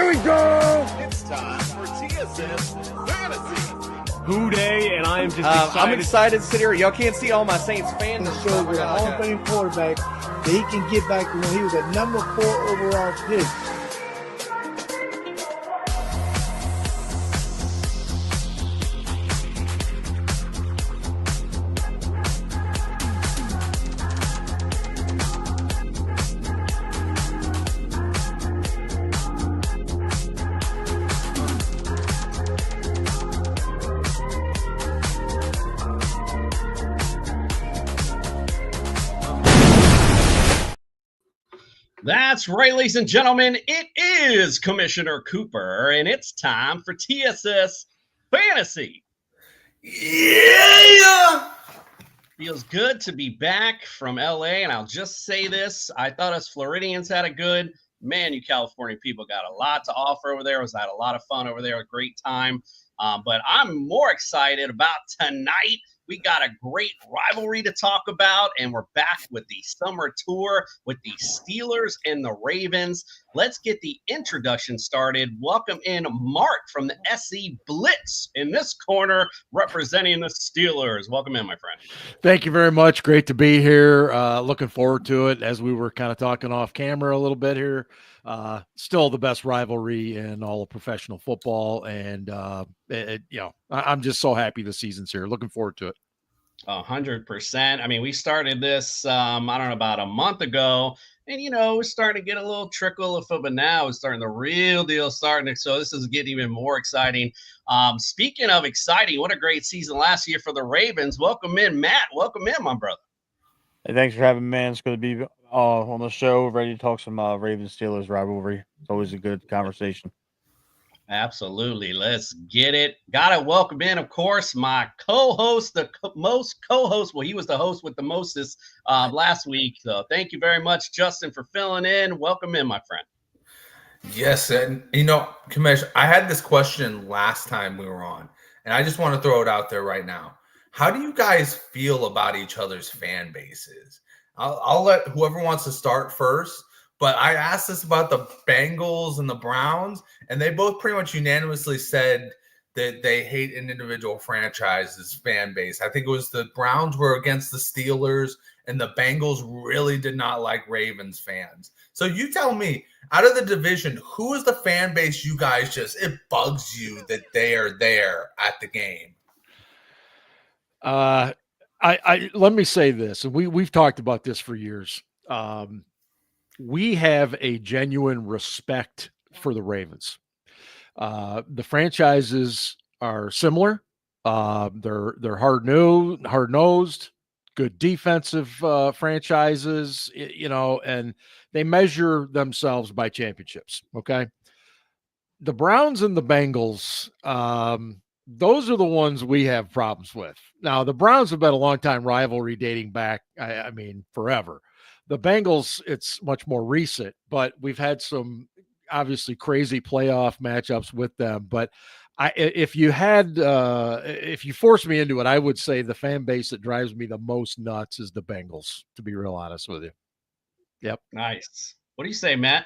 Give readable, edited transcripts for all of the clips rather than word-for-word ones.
Here we go. It's time for TSS Fantasy. Who day, and I am just excited. I'm excited to sit here. Y'all can't see all my Saints fans. To show with a Hall of Fame quarterback that he can get back to when he was a number 4 overall pick. That's right, ladies and gentlemen. It is Commissioner Cooper, and it's time for TSS Fantasy. Yeah! Feels good to be back from LA, and I'll just say this. I thought us Floridians had a good, man, you California people got a lot to offer over there. I had a lot of fun over there, a great time. But I'm more excited about tonight. We got a great rivalry to talk about, and we're back with the summer tour with the Steelers and the Ravens. Let's get the introduction started. Welcome in Mark from the SC Blitz in this corner representing the Steelers. Welcome in, my friend. Thank you very much. Great to be here. Looking forward to it as we were kind of talking off camera a little bit here. Still the best rivalry in all of professional football. And, I'm just so happy the season's here. Looking forward to it. 100%. I mean, we started this, I don't know, about a month ago. And, we're starting to get a little trickle of football now. It's starting the real deal starting. So this is getting even more exciting. Speaking of exciting, what a great season last year for the Ravens. Welcome in, Matt. Welcome in, my brother. Hey, thanks for having me, man. It's good to be on the show, ready to talk some Ravens-Steelers rivalry. It's always a good conversation. Absolutely. Let's get it. Got to welcome in, of course, my co-host, well, he was the host with the mostest last week. So thank you very much, Justin, for filling in. Welcome in, my friend. Yes, and Commish, I had this question last time we were on, and I just want to throw it out there right now. How do you guys feel about each other's fan bases? I'll let whoever wants to start first, but I asked this about the Bengals and the Browns, and they both pretty much unanimously said that they hate an individual franchise's fan base. I think it was the Browns were against the Steelers, and the Bengals really did not like Ravens fans. So you tell me, out of the division, who is the fan base you guys it bugs you that they are there at the game? I let me say this, and we've talked about this for years. We have a genuine respect for the Ravens. The franchises are similar. They're hard-nosed, good defensive franchises, and they measure themselves by championships. Okay. The Browns and the Bengals, those are the ones we have problems with. Now, the Browns have been a long-time rivalry dating back, I mean, forever. The Bengals, it's much more recent, but we've had some obviously crazy playoff matchups with them. But if you forced me into it, I would say the fan base that drives me the most nuts is the Bengals, to be real honest with you. Yep. Nice. What do you say, Matt?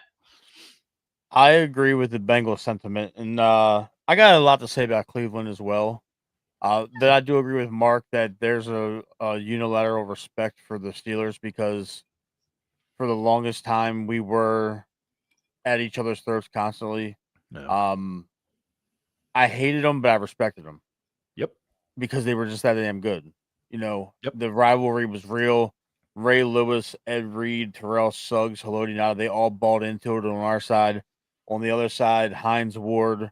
I agree with the Bengals sentiment, and I got a lot to say about Cleveland as well. That I do agree with Mark that there's a unilateral respect for the Steelers because for the longest time we were at each other's throats constantly. Yeah. I hated them, but I respected them. Yep. Because they were just that damn good. Yep. The rivalry was real. Ray Lewis, Ed Reed, Terrell Suggs, Haloti Ngata, they all bought into it on our side. On the other side, Hines Ward,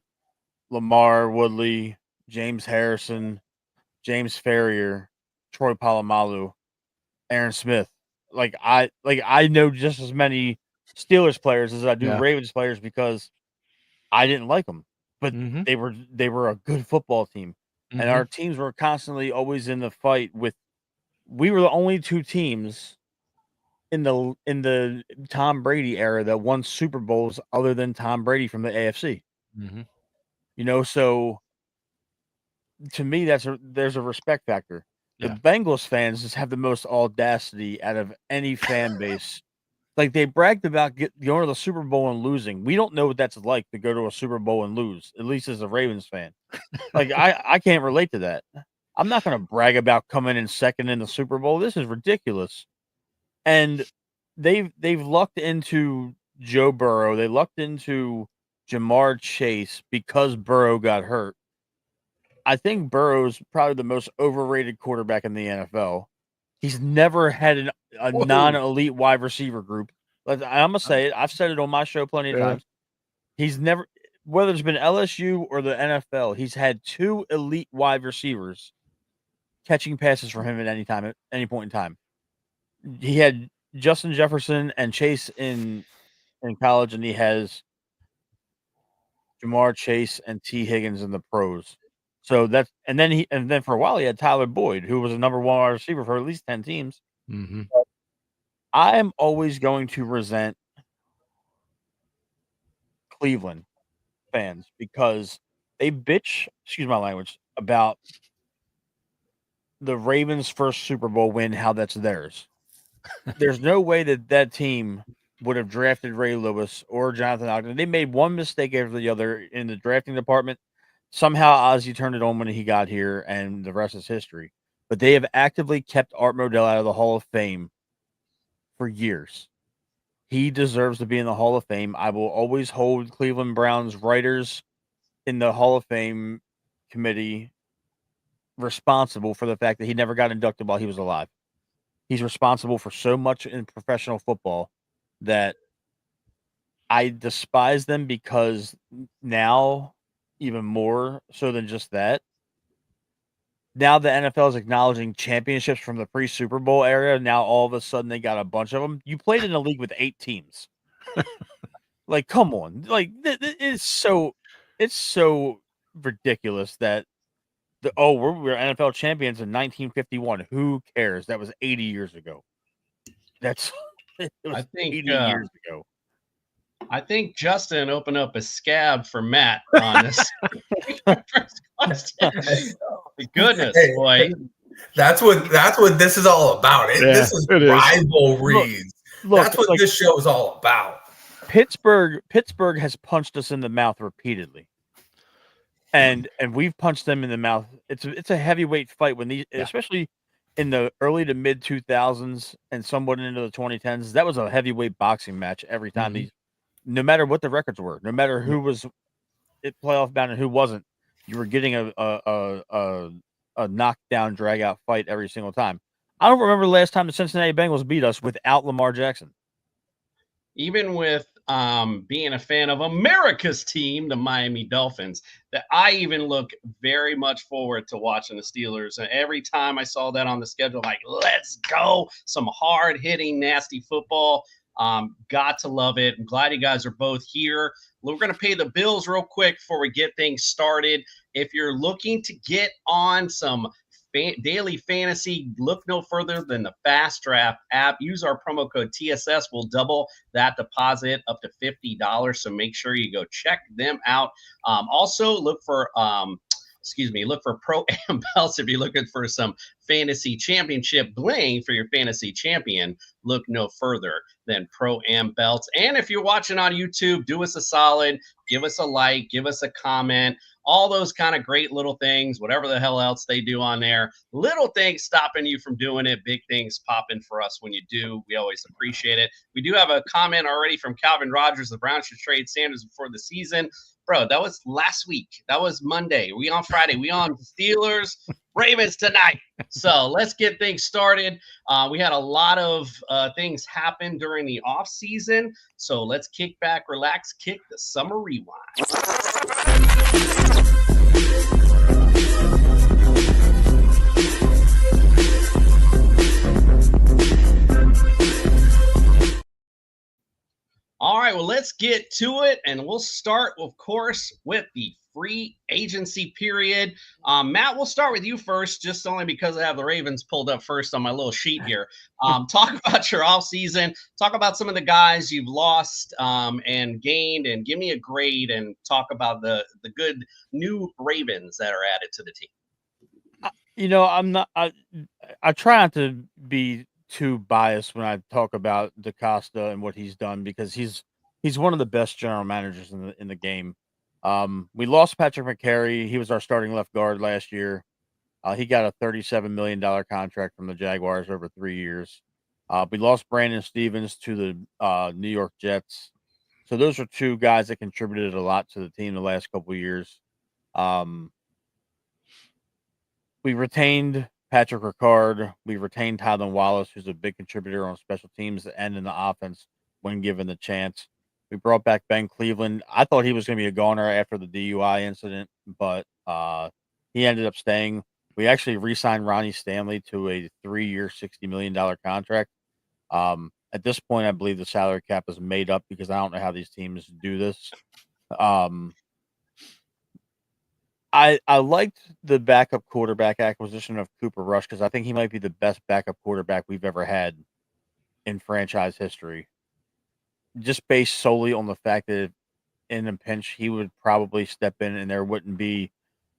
Lamar Woodley, James Harrison, James Ferrier, Troy Polamalu, Aaron Smith. I know just as many Steelers players as I do Ravens players because I didn't like them, but they were a good football team, and our teams were constantly always in the fight with. We were the only two teams in the Tom Brady era that won Super Bowls other than Tom Brady from the AFC. So to me, there's a respect factor. The Bengals fans just have the most audacity out of any fan base Like they bragged about going to the Super Bowl and losing. We don't know what that's like to go to a Super Bowl and lose, at least as a Ravens fan. Like I can't relate to that. I'm not going to brag about coming in second in the Super Bowl. This is ridiculous. And they've lucked into Joe Burrow. They lucked into Jamar Chase because Burrow got hurt. I think Burrow's probably the most overrated quarterback in the NFL. He's never had a non-elite wide receiver group. I'm going to say it. I've said it on my show plenty of times. He's never, whether it's been LSU or the NFL, he's had 2 elite wide receivers catching passes for him at any point in time. He had Justin Jefferson and Chase in college, and he has Jamar Chase and T. Higgins in the pros. So that's and then for a while he had Tyler Boyd, who was a number 1 wide receiver for at least 10 teams. Mm-hmm. I am always going to resent Cleveland fans because they bitch, excuse my language, about the Ravens' first Super Bowl win, how that's theirs. There's no way that team would have drafted Ray Lewis or Jonathan Ogden. They made one mistake after the other in the drafting department. Somehow Ozzie turned it on when he got here, and the rest is history. But they have actively kept Art Modell out of the Hall of Fame for years. He deserves to be in the Hall of Fame. I will always hold Cleveland Browns writers in the Hall of Fame committee responsible for the fact that he never got inducted while he was alive. He's responsible for so much in professional football that I despise them because now, even more so than just that, now the NFL is acknowledging championships from the pre-Super Bowl era. Now all of a sudden they got a bunch of them. You played in a league with 8 teams. Like, come on. Like, it's so ridiculous that we're NFL champions in 1951. Who cares? That was 80 years ago. It was 80 years ago. I think Justin opened up a scab for Matt on this. First question. Goodness, boy. That's what this is all about. This is rivalries. Look, that's what this show is all about. Pittsburgh has punched us in the mouth repeatedly. And we've punched them in the mouth. It's a heavyweight fight when especially in the early to mid 2000s and somewhat into the 2010s. That was a heavyweight boxing match every time. Mm-hmm. No matter what the records were, no matter who was playoff bound and who wasn't, you were getting a knockdown, drag out fight every single time. I don't remember the last time the Cincinnati Bengals beat us without Lamar Jackson. Even with being a fan of America's team, the Miami Dolphins, that I even look very much forward to watching the Steelers. And every time I saw that on the schedule, like, let's go. Some hard-hitting, nasty football. Got to love it. I'm glad you guys are both here. We're going to pay the bills real quick before we get things started. If you're looking to get on some daily fantasy, look no further than the Fast Draft app. Use our promo code TSS. We'll double that deposit up to $50. So make sure you go check them out. Also look for Pro Am Belts if you're looking for some fantasy championship bling for your fantasy champion. Look no further than Pro Am Belts. And if you're watching on YouTube, do us a solid, give us a like, give us a comment, all those kind of great little things, whatever the hell else they do on there. Little things stopping you from doing it, big things popping for us when you do. We always appreciate it. We do have a comment already from Calvin Rogers. The Browns should trade Sanders before the season. Bro, that was last week. That was Monday. We on Friday. We on Steelers, Ravens tonight. So let's get things started. We had a lot of things happen during the off season. So let's kick back, relax, kick the summer rewind. All right, well, let's get to it, and we'll start, of course, with the free agency period. Matt, we'll start with you first, just only because I have the Ravens pulled up first on my little sheet here. Talk about your offseason. Talk about some of the guys you've lost and gained, and give me a grade, and talk about the good new Ravens that are added to the team. I try not to be too biased when I talk about DaCosta and what he's done because he's one of the best general managers in the game. We lost Patrick McCary. He was our starting left guard last year. He got a $37 million contract from the Jaguars over 3 years. We lost Brandon Stevens to the New York Jets. So those are two guys that contributed a lot to the team the last couple of years. We retained Patrick Ricard. We retained Tylan Wallace, who's a big contributor on special teams and in the offense when given the chance. We brought back Ben Cleveland. I thought he was going to be a goner after the DUI incident, but he ended up staying. We actually re-signed Ronnie Stanley to a 3-year, $60 million contract. At this point, I believe the salary cap is made up because I don't know how these teams do this. I liked the backup quarterback acquisition of Cooper Rush because I think he might be the best backup quarterback we've ever had in franchise history. Just based solely on the fact that in a pinch, he would probably step in and there wouldn't be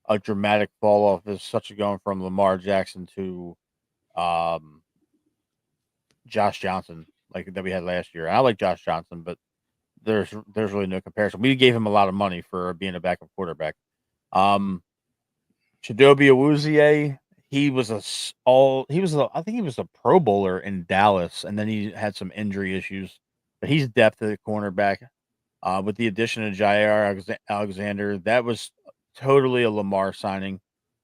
a dramatic fall off as such going from Lamar Jackson to Josh Johnson like that we had last year. I like Josh Johnson, but there's really no comparison. We gave him a lot of money for being a backup quarterback. Chidobe Awuzie, I think he was a Pro Bowler in Dallas, and then he had some injury issues. But he's depth at cornerback. With the addition of Jair Alexander, that was totally a Lamar signing.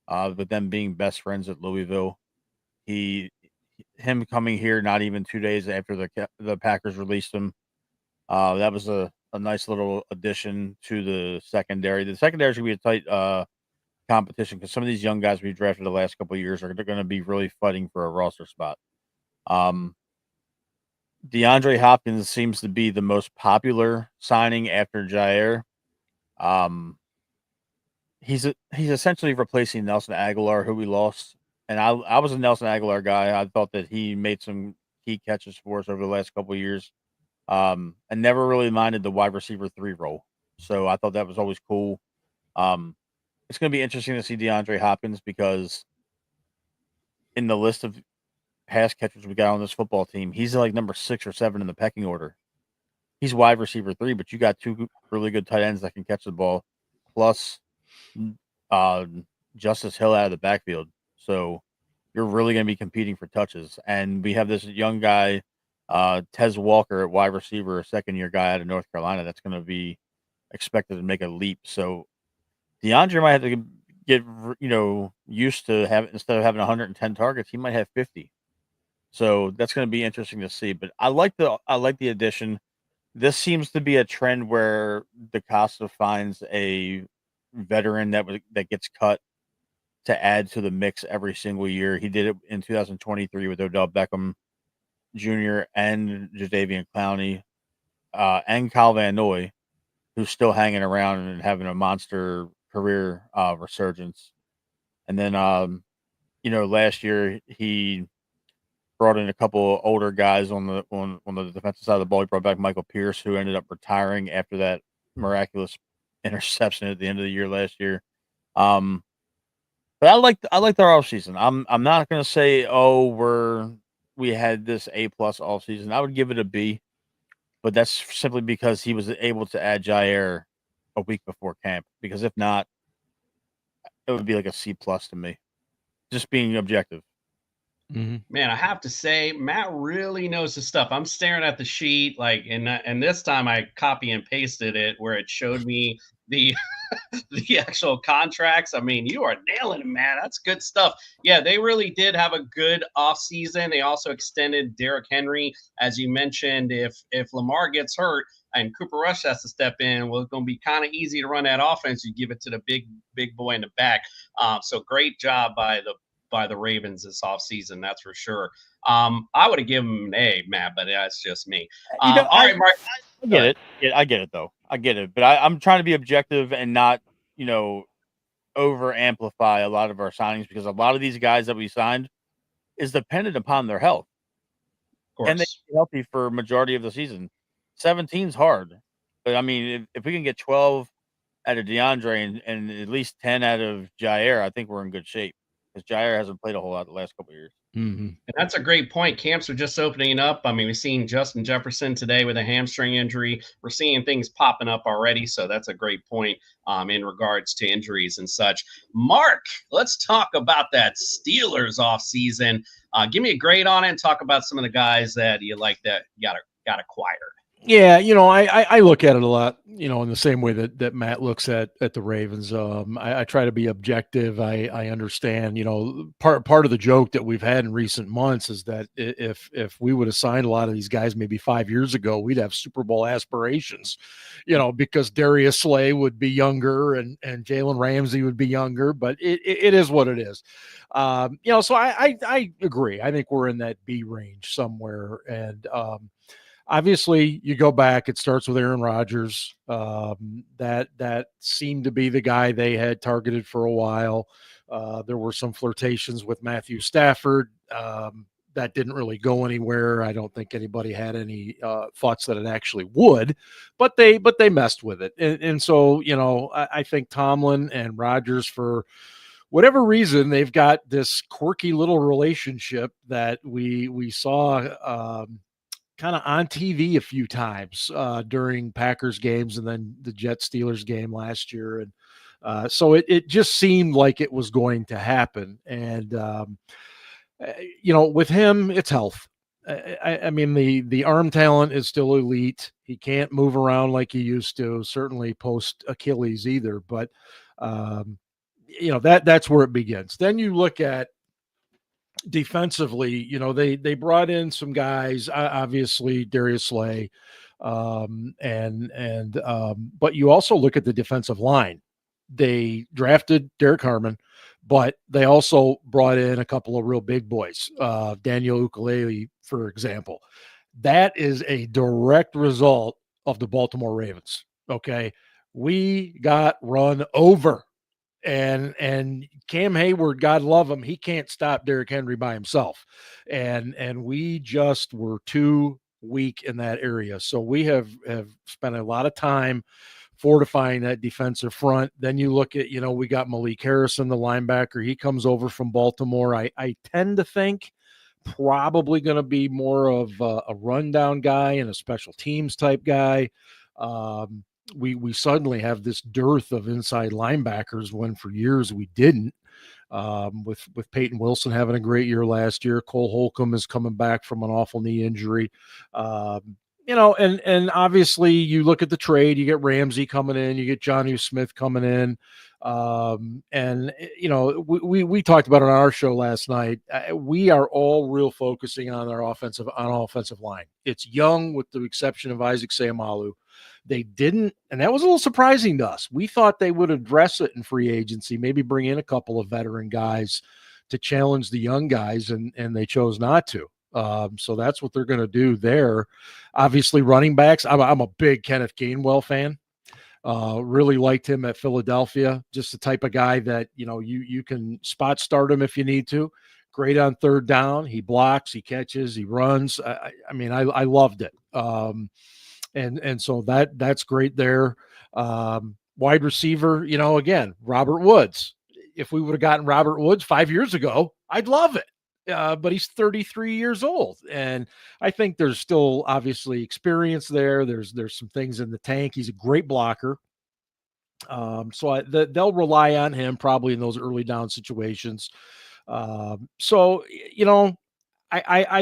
With them being best friends at Louisville, him coming here not even 2 days after the Packers released him, that was a nice little addition to the secondary. The secondary should be a tight competition because some of these young guys we drafted the last couple of years are going to be really fighting for a roster spot. DeAndre Hopkins seems to be the most popular signing after Jair. He's essentially replacing Nelson Aguilar, who we lost. And I was a Nelson Aguilar guy. I thought that he made some key catches for us over the last couple of years. And never really minded the wide receiver 3 role. So I thought that was always cool. It's going to be interesting to see DeAndre Hopkins because in the list of pass catchers we got on this football team, he's like number 6 or 7 in the pecking order. He's wide receiver 3, but you got 2 really good tight ends that can catch the ball, plus Justice Hill out of the backfield. So you're really going to be competing for touches. And we have this young guy, Tez Walker at wide receiver, a second-year guy out of North Carolina that's going to be expected to make a leap. So DeAndre might have to get used to having, instead of having 110 targets, he might have 50. So that's going to be interesting to see. But I like the addition. This seems to be a trend where DaCosta finds a veteran that gets cut to add to the mix every single year. He did it in 2023 with Odell Beckham Jr. and Jadeveon Clowney and Kyle Van Noy, who's still hanging around and having a monster career resurgence. And then, last year he brought in a couple older guys on the defensive side of the ball. He brought back Michael Pierce, who ended up retiring after that miraculous interception at the end of the year last year. But I liked our offseason. I'm not going to say, we had this A+ offseason. I would give it a B, but that's simply because he was able to add Jair a week before camp. Because if not, it would be like a C+ to me. Just being objective. Mm-hmm. Man, I have to say, Matt really knows his stuff. I'm staring at the sheet, and this time I copy and pasted it where it showed me the actual contracts. I mean, you are nailing it, man. That's good stuff. Yeah, they really did have a good offseason. They also extended Derrick Henry, as you mentioned. If Lamar gets hurt and Cooper Rush has to step in, well, it's going to be kind of easy to run that offense. You give it to the big boy in the back. So great job by the Ravens this offseason, that's for sure. I would have given him an A, Matt, but that's just me. All right, Mark. I get it. Yeah, I get it, though. I get it. But I'm trying to be objective and not, over amplify a lot of our signings because a lot of these guys that we signed is dependent upon their health. And they be healthy for majority of the season. 17's hard. But, I mean, if we can get 12 out of DeAndre and at least 10 out of Jair, I think we're in good shape. Because Jair hasn't played a whole lot the last couple of years. Mm-hmm. And that's a great point. Camps are just opening up. I mean, we've seen Justin Jefferson today with a hamstring injury. We're seeing things popping up already. So that's a great point in regards to injuries and such. Mark, let's talk about that Steelers offseason. Give me a grade on it and talk about some of the guys that you like that got acquired. Yeah, I look at it a lot, in the same way that Matt looks at the Ravens. I try to be objective. I understand, part of the joke that we've had in recent months is that if we would have signed a lot of these guys maybe 5 years ago, we'd have Super Bowl aspirations, because Darius Slay would be younger and Jalen Ramsey would be younger, but it is what it is. So I agree. I think we're in that B range somewhere. And, obviously, you go back, it starts with Aaron Rodgers. That seemed to be the guy they had targeted for a while. There were some flirtations with Matthew Stafford. That didn't really go anywhere. I don't think anybody had any thoughts that it actually would, but they messed with it. And so, I think Tomlin and Rodgers, for whatever reason, they've got this quirky little relationship that we saw kind of on TV a few times during Packers games and then the Jets Steelers game last year. And so it just seemed like it was going to happen. And, with him, it's health. I mean, the arm talent is still elite. He can't move around like he used to, certainly post Achilles either. But, that's where it begins. Then you look at defensively, they brought in some guys, obviously Darius Slay, but you also look at the defensive line. They drafted Derek Harmon, but they also brought in a couple of real big boys, Daniel Ukulele, for example. That is a direct result of the Baltimore Ravens. Okay. We got run over. And Cam Hayward, God love him, he can't stop Derrick Henry by himself. And we just were too weak in that area. So we have spent a lot of time fortifying that defensive front. Then you look at, we got Malik Harrison, the linebacker. He comes over from Baltimore. I tend to think probably going to be more of a rundown guy and a special teams type guy. We suddenly have this dearth of inside linebackers when for years we didn't. With Peyton Wilson having a great year last year, Cole Holcomb is coming back from an awful knee injury. And obviously you look at the trade, you get Ramsey coming in, you get Jonnu Smith coming in. We talked about it on our show last night. We are all real focusing on our offensive line. It's young with the exception of Isaac Seumalo. They didn't, and that was a little surprising to us. We thought they would address it in free agency, maybe bring in a couple of veteran guys to challenge the young guys, and they chose not to. So that's what they're going to do there. Obviously, running backs. I'm a big Kenneth Gainwell fan. Really liked him at Philadelphia. Just the type of guy that, you can spot start him if you need to. Great on third down. He blocks, he catches, he runs. I loved it. And so that's great there. Wide receiver, again, Robert Woods. If we would have gotten Robert Woods 5 years ago, I'd love it. But he's 33 years old. And I think there's still obviously experience there. There's some things in the tank. He's a great blocker. So they'll rely on him probably in those early down situations. I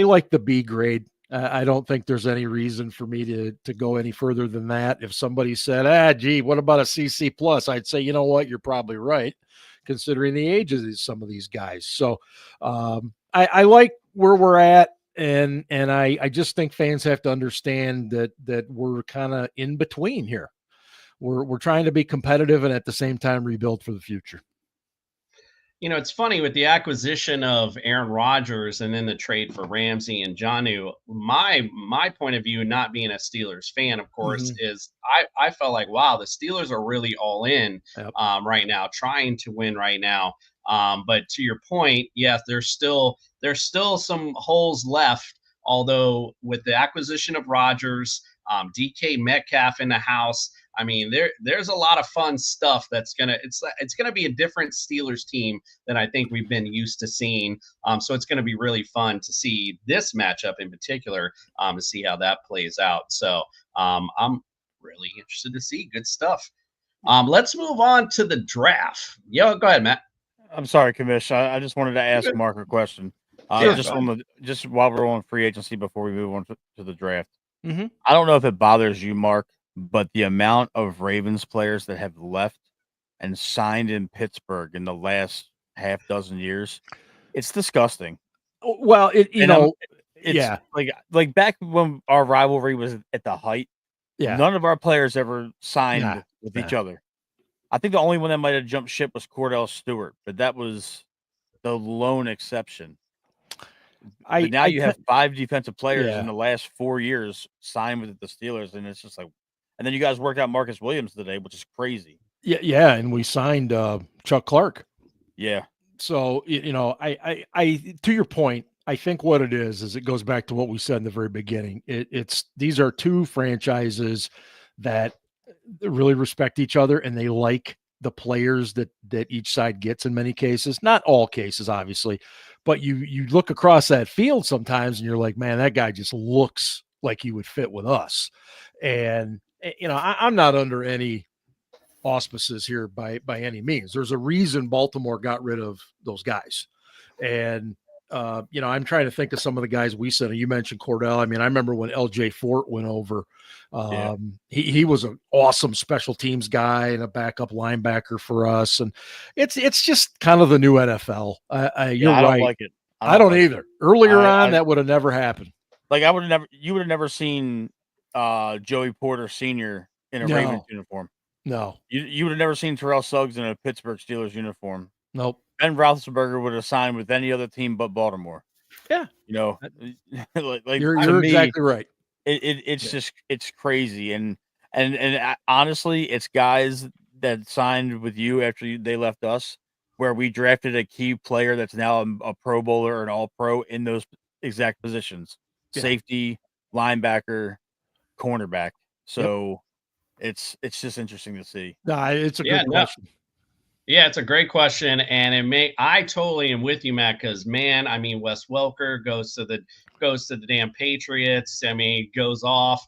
like the B grade. I don't think there's any reason for me to go any further than that. If somebody said, gee, what about a CC plus? I'd say, you know what, you're probably right, considering the ages of some of these guys. So I like where we're at. And I just think fans have to understand that we're kind of in between here. We're trying to be competitive and at the same time rebuild for the future. It's funny with the acquisition of Aaron Rodgers and then the trade for Ramsey and Jonnu. My point of view, not being a Steelers fan, of course, is I felt like, wow, the Steelers are really all in right now, trying to win right now. But to your point, yes, there's still some holes left. Although with the acquisition of Rodgers, DK Metcalf in the house, I mean, there's a lot of fun stuff that's it's gonna be a different Steelers team than I think we've been used to seeing. So it's gonna be really fun to see this matchup in particular, to see how that plays out. So I'm really interested to see good stuff. Let's move on to the draft. Yo, go ahead, Matt. I'm sorry, Commish. I just wanted to ask good. Mark a question. Sure. Just while we're on free agency before we move on to the draft. Mhm. I don't know if it bothers you, Mark, but the amount of Ravens players that have left and signed in Pittsburgh in the last half dozen years, it's disgusting. Well, you And know, it's yeah, like back when our rivalry was at the height, yeah. none of our players ever signed Nah, with nah. each other. I think the only one that might have jumped ship was Cordell Stewart, but that was the lone exception. But now you have 5 defensive players in the last 4 years signed with the Steelers, and it's just like, and then you guys worked out Marcus Williams today, which is crazy. Yeah, and we signed Chuck Clark. Yeah, So you know, I to your point, I think what it is it goes back to what we said in the very beginning. It's these are two franchises that really respect each other, and they like the players that each side gets in many cases, not all cases, obviously, but you look across that field sometimes and you're like, man, that guy just looks like he would fit with us. And you know, I'm not under any auspices here by any means. There's a reason Baltimore got rid of those guys. And you know, I'm trying to think of some of the guys we sent. You mentioned Cordell. I mean, I remember when LJ Fort went over. He was an awesome special teams guy and a backup linebacker for us. And it's just kind of the new NFL. You're I right. don't like it. I don't either. It. Earlier on, that would have never happened. Like you would have never seen Joey Porter Sr. in a Ravens uniform. No, you would have never seen Terrell Suggs in a Pittsburgh Steelers uniform. Nope. Ben Roethlisberger would have signed with any other team but Baltimore. Yeah, you know, like you're exactly right. It's crazy, and honestly, it's guys that signed with you after they left us, where we drafted a key player that's now a Pro Bowler or an All Pro in those exact positions: safety, linebacker, cornerback. So it's just interesting to see. Nah, it's a good question. Yeah, it's a great question, and I totally am with you, Matt. Because man, I mean, Wes Welker goes to the damn Patriots. I mean, goes off.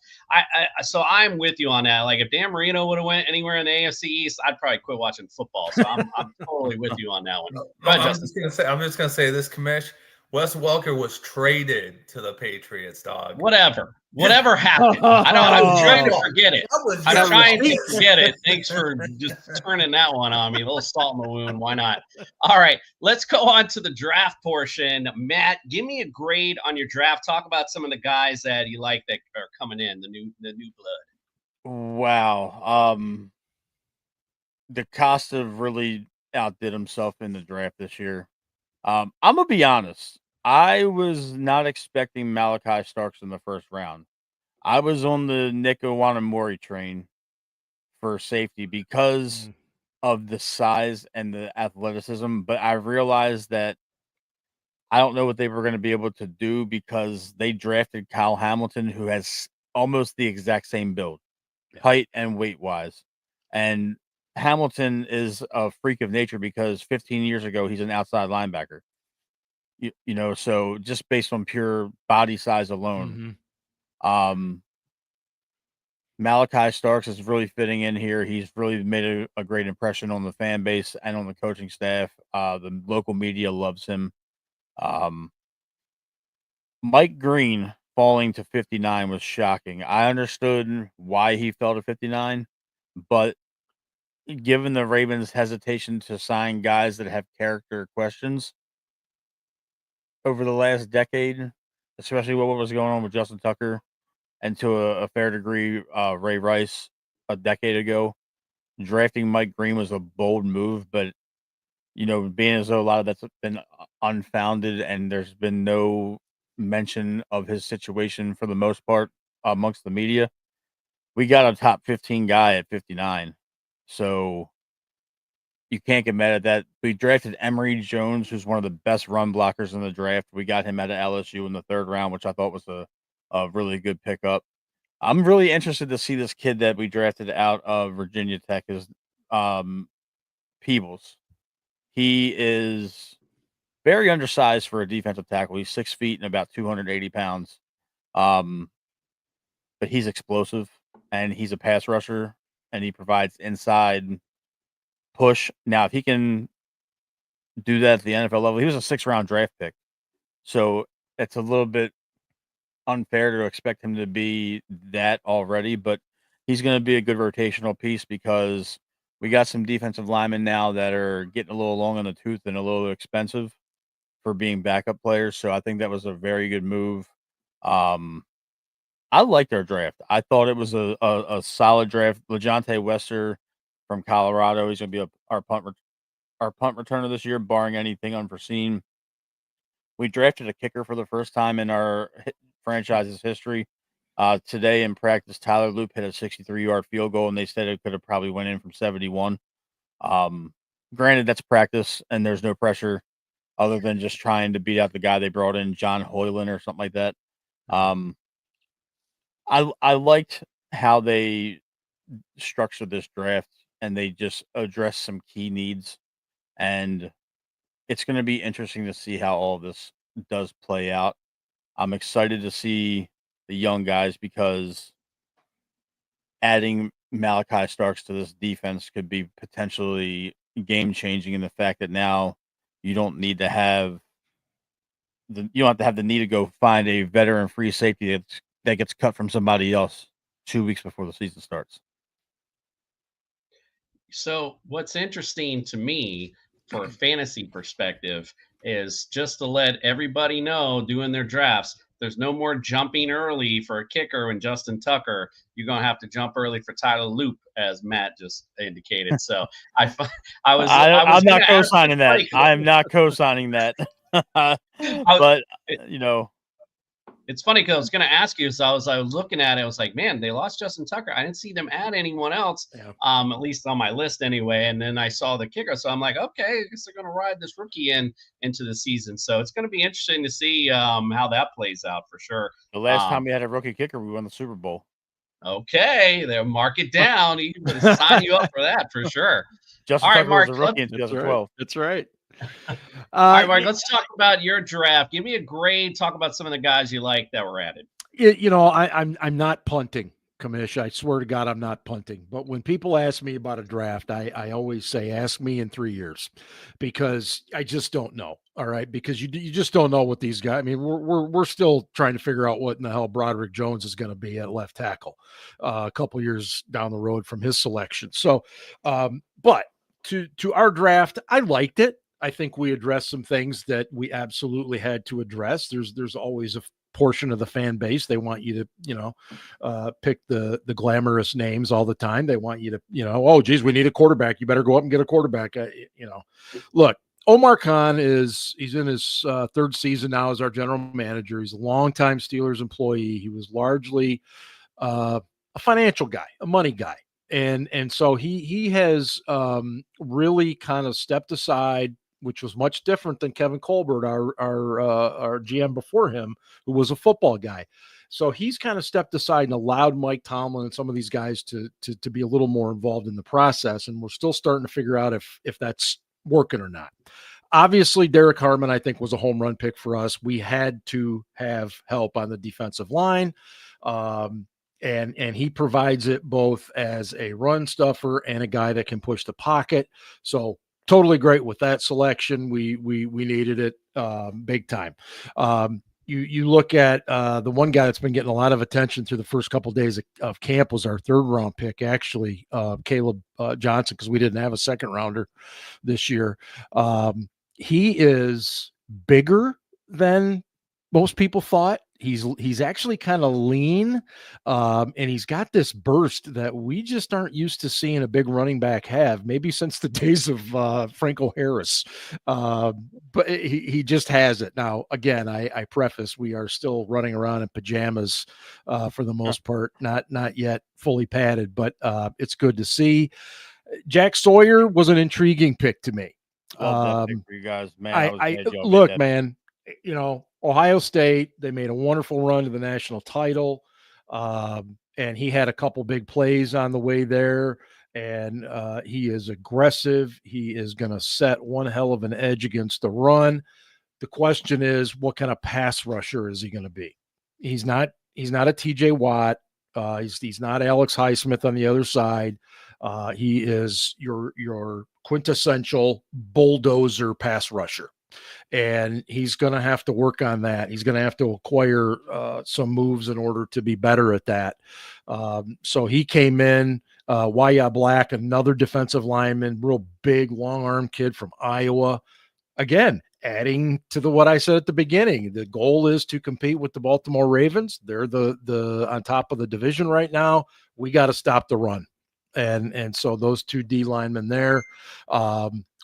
So I'm with you on that. Like, if Dan Marino would have went anywhere in the AFC East, I'd probably quit watching football. So I'm totally with you on that one. Go ahead, Justin. I'm just gonna say this, Commish. Wes Welker was traded to the Patriots, dog. Whatever happened. I'm trying to forget it. I'm trying to forget it. Thanks for just turning that one on me. A little salt in the wound. Why not? All right, let's go on to the draft portion. Matt, give me a grade on your draft. Talk about some of the guys that you like that are coming in, the new blood. Wow. DeCosta really outdid himself in the draft this year. I'm gonna be honest. I was not expecting Malachi Starks in the first round. I was on the Nick Owanamori train for safety because of the size and the athleticism, but I realized that I don't know what they were going to be able to do because they drafted Kyle Hamilton, who has almost the exact same build, height and weight wise. And Hamilton is a freak of nature because 15 years ago, he's an outside linebacker. You know, so just based on pure body size alone, Malachi Starks is really fitting in here. He's really made a great impression on the fan base and on the coaching staff. The local media loves him. Mike Green falling to 59 was shocking. I understood why he fell to 59, but given the Ravens' hesitation to sign guys that have character questions over the last decade, especially what was going on with Justin Tucker and to a fair degree, Ray Rice a decade ago, drafting Mike Green was a bold move, but you know, being as though a lot of that's been unfounded and there's been no mention of his situation for the most part amongst the media, we got a top 15 guy at 59. So you can't get mad at that. We drafted Emory Jones, who's one of the best run blockers in the draft. We got him out of LSU in the third round, which I thought was a really good pickup. I'm really interested to see this kid that we drafted out of Virginia Tech is Peebles. He is very undersized for a defensive tackle. He's 6 feet and about 280 pounds. But he's explosive and he's a pass rusher and he provides inside push. Now, if he can do that at the NFL level, he was a 6th-round draft pick. So it's a little bit unfair to expect him to be that already, but he's going to be a good rotational piece because we got some defensive linemen now that are getting a little long on the tooth and a little expensive for being backup players. So I think that was a very good move. I liked our draft. I thought it was a solid draft. LeJontay Wester from Colorado. He's going to be our punt returner this year, barring anything unforeseen. We drafted a kicker for the first time in our franchise's history. Today in practice, Tyler Loop hit a 63-yard field goal, and they said it could have probably went in from 71. Granted, that's practice, and there's no pressure other than just trying to beat out the guy they brought in, John Hoyland or something like that. I liked how they structured this draft, and they just addressed some key needs. And it's going to be interesting to see how all of this does play out. I'm excited to see the young guys because adding Malachi Starks to this defense could be potentially game changing in the fact that now you don't need to have you don't have to have the need to go find a veteran free safety that gets cut from somebody else 2 weeks before the season starts. So what's interesting to me for a fantasy perspective is just to let everybody know doing their drafts, there's no more jumping early for a kicker and Justin Tucker. You're going to have to jump early for Tyler Loop, as Matt just indicated. So I'm not co-signing that. I am not co-signing that. But, you know. It's funny because I was going to ask you, so I was looking at it. I was like, man, they lost Justin Tucker. I didn't see them add anyone else, at least on my list anyway. And then I saw the kicker, so I'm like, okay, I guess they're going to ride this rookie into the season. So it's going to be interesting to see how that plays out for sure. The last time we had a rookie kicker, we won the Super Bowl. Okay, they'll mark it down. You sign you up for that for sure. Justin Tucker was a rookie in 2012. That's right. All right, Mark, let's talk about your draft. Give me a grade. Talk about some of the guys you like that were added. I'm not punting, Kamish. I swear to God, I'm not punting. But when people ask me about a draft, I always say, ask me in 3 years, because I just don't know. All right, because you just don't know what these guys. I mean, we're still trying to figure out what in the hell Broderick Jones is going to be at left tackle a couple years down the road from his selection. So, but to our draft, I liked it. I think we addressed some things that we absolutely had to address. There's always a portion of the fan base. They want you to, pick the glamorous names all the time. They want you to, oh, geez, we need a quarterback. You better go up and get a quarterback. Look, Omar Khan he's in his third season now as our general manager. He's a longtime Steelers employee. He was largely a financial guy, a money guy. And so he has really kind of stepped aside, which was much different than Kevin Colbert, our GM before him, who was a football guy. So he's kind of stepped aside and allowed Mike Tomlin and some of these guys to be a little more involved in the process. And we're still starting to figure out if that's working or not. Obviously, Derek Harmon, I think, was a home run pick for us. We had to have help on the defensive line. And he provides it both as a run stuffer and a guy that can push the pocket. So totally great with that selection. We needed it big time. You look at the one guy that's been getting a lot of attention through the first couple of days of camp was our 3rd round pick, actually, Caleb Johnson, because we didn't have a 2nd rounder this year. He is bigger than most people thought. He's actually kind of lean, and he's got this burst that we just aren't used to seeing a big running back have, maybe since the days of Franco Harris. But he just has it. Now, again, I preface, we are still running around in pajamas for the most part, not yet fully padded, but it's good to see. Jack Sawyer was an intriguing pick to me. Love that pick for you guys, man. Look, man, Ohio State, they made a wonderful run to the national title. And he had a couple big plays on the way there. And he is aggressive. He is going to set one hell of an edge against the run. The question is, what kind of pass rusher is he going to be? He's not a TJ Watt. He's not Alex Highsmith on the other side. He is your quintessential bulldozer pass rusher. And he's going to have to work on that. He's going to have to acquire some moves in order to be better at that. So he came in, Wyatt Black, another defensive lineman, real big, long-arm kid from Iowa. Again, adding to what I said at the beginning, the goal is to compete with the Baltimore Ravens. They're the on top of the division right now. We got to stop the run. And so those two D linemen there.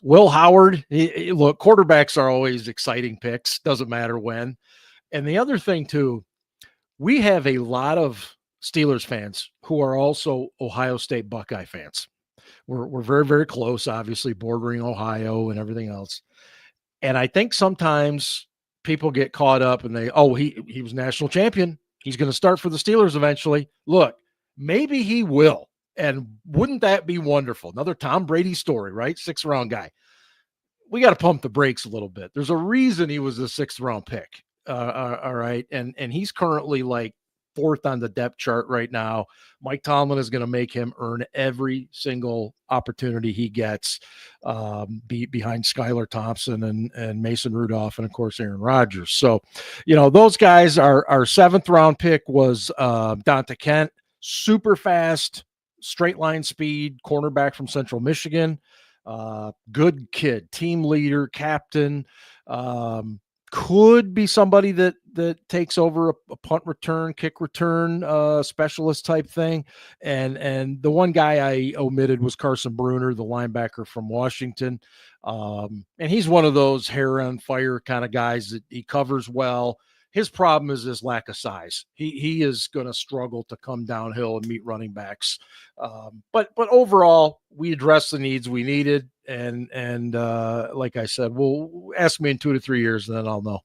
Will Howard, look, quarterbacks are always exciting picks, doesn't matter when. And the other thing, too, we have a lot of Steelers fans who are also Ohio State Buckeye fans. We're very, very close, obviously, bordering Ohio and everything else. And I think sometimes people get caught up and he was national champion. He's going to start for the Steelers eventually. Look, maybe he will. And wouldn't that be wonderful? Another Tom Brady story, right? 6th round guy. We got to pump the brakes a little bit. There's a reason he was a 6th round pick. All right. And he's currently like 4th on the depth chart right now. Mike Tomlin is going to make him earn every single opportunity he gets behind Skylar Thompson and Mason Rudolph and, of course, Aaron Rodgers. So, those guys, our 7th round pick was Dante Kent, super fast, straight line speed, cornerback from Central Michigan. Good kid, team leader, captain. Could be somebody that takes over a punt return, kick return, specialist type thing. And the one guy I omitted was Carson Bruner, the linebacker from Washington. And he's one of those hair on fire kind of guys that he covers well. His problem is his lack of size. He is going to struggle to come downhill and meet running backs. But overall, we addressed the needs we needed. And like I said, ask me in 2 to 3 years, and then I'll know.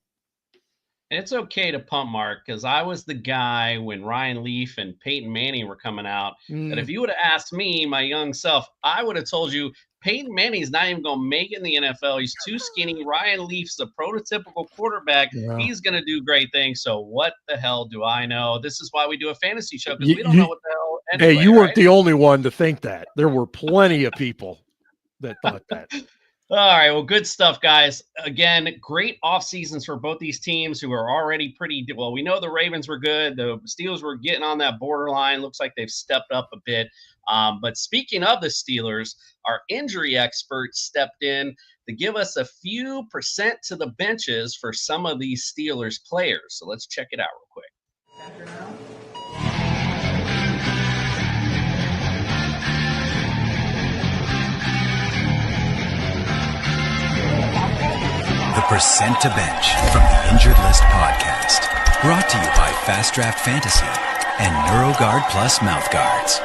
It's okay to pump, Mark, because I was the guy when Ryan Leaf and Peyton Manning were coming out that if you would have asked me, my young self, I would have told you Peyton Manning's not even going to make it in the NFL. He's too skinny. Ryan Leaf's a prototypical quarterback. Yeah. He's going to do great things. So what the hell do I know? This is why we do a fantasy show, because we don't know what the hell. Anyway, hey, you weren't the only one to think that. There were plenty of people that thought that. All right. Well, good stuff, guys. Again, great off seasons for both these teams who are already pretty well. We know the Ravens were good. The Steelers were getting on that borderline. Looks like they've stepped up a bit. But speaking of the Steelers, our injury experts stepped in to give us a few percent to the benches for some of these Steelers players. So let's check it out real quick. The Percent to Bench from the Injured List podcast. Brought to you by Fast Draft Fantasy and NeuroGuard Plus Mouth Guards.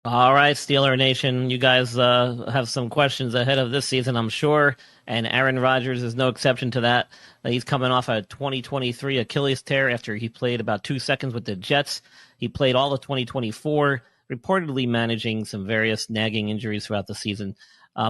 All right, Steeler Nation, you guys have some questions ahead of this season, I'm sure, and Aaron Rodgers is no exception to that. He's coming off a 2023 Achilles tear after he played about 2 seconds with the Jets. He played all of 2024, reportedly managing some various nagging injuries throughout the season.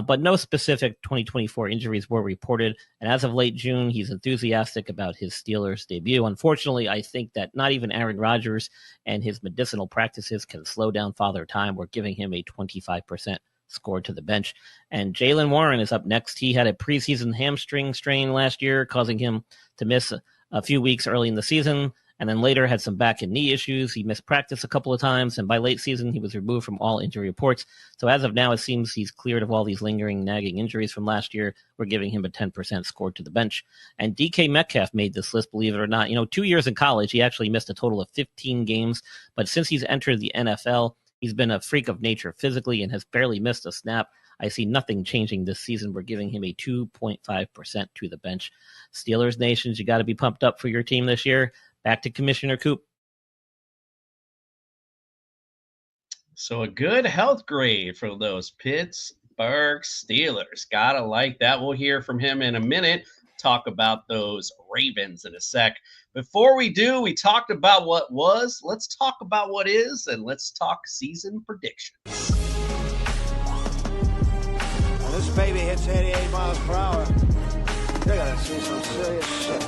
But no specific 2024 injuries were reported. And as of late June, he's enthusiastic about his Steelers debut. Unfortunately, I think that not even Aaron Rodgers and his medicinal practices can slow down Father Time. We're giving him a 25% score to the bench. And Jaylen Warren is up next. He had a preseason hamstring strain last year, causing him to miss a few weeks early in the season. And then later had some back and knee issues. He missed practice a couple of times, and by late season, he was removed from all injury reports. So as of now, it seems he's cleared of all these lingering, nagging injuries from last year. We're giving him a 10% score to the bench. And DK Metcalf made this list, believe it or not. 2 years in college, he actually missed a total of 15 games. But since he's entered the NFL, he's been a freak of nature physically and has barely missed a snap. I see nothing changing this season. We're giving him a 2.5% to the bench. Steelers Nations, you got to be pumped up for your team this year. Back to Commissioner Coop. So a good health grade for those Pittsburgh Steelers. Gotta like that. We'll hear from him in a minute. talk about those Ravens in a sec. Before we do, we talked about what was. Let's talk about what is, and let's talk season predictions. When this baby hits 88 miles per hour, you're going to see some serious shit.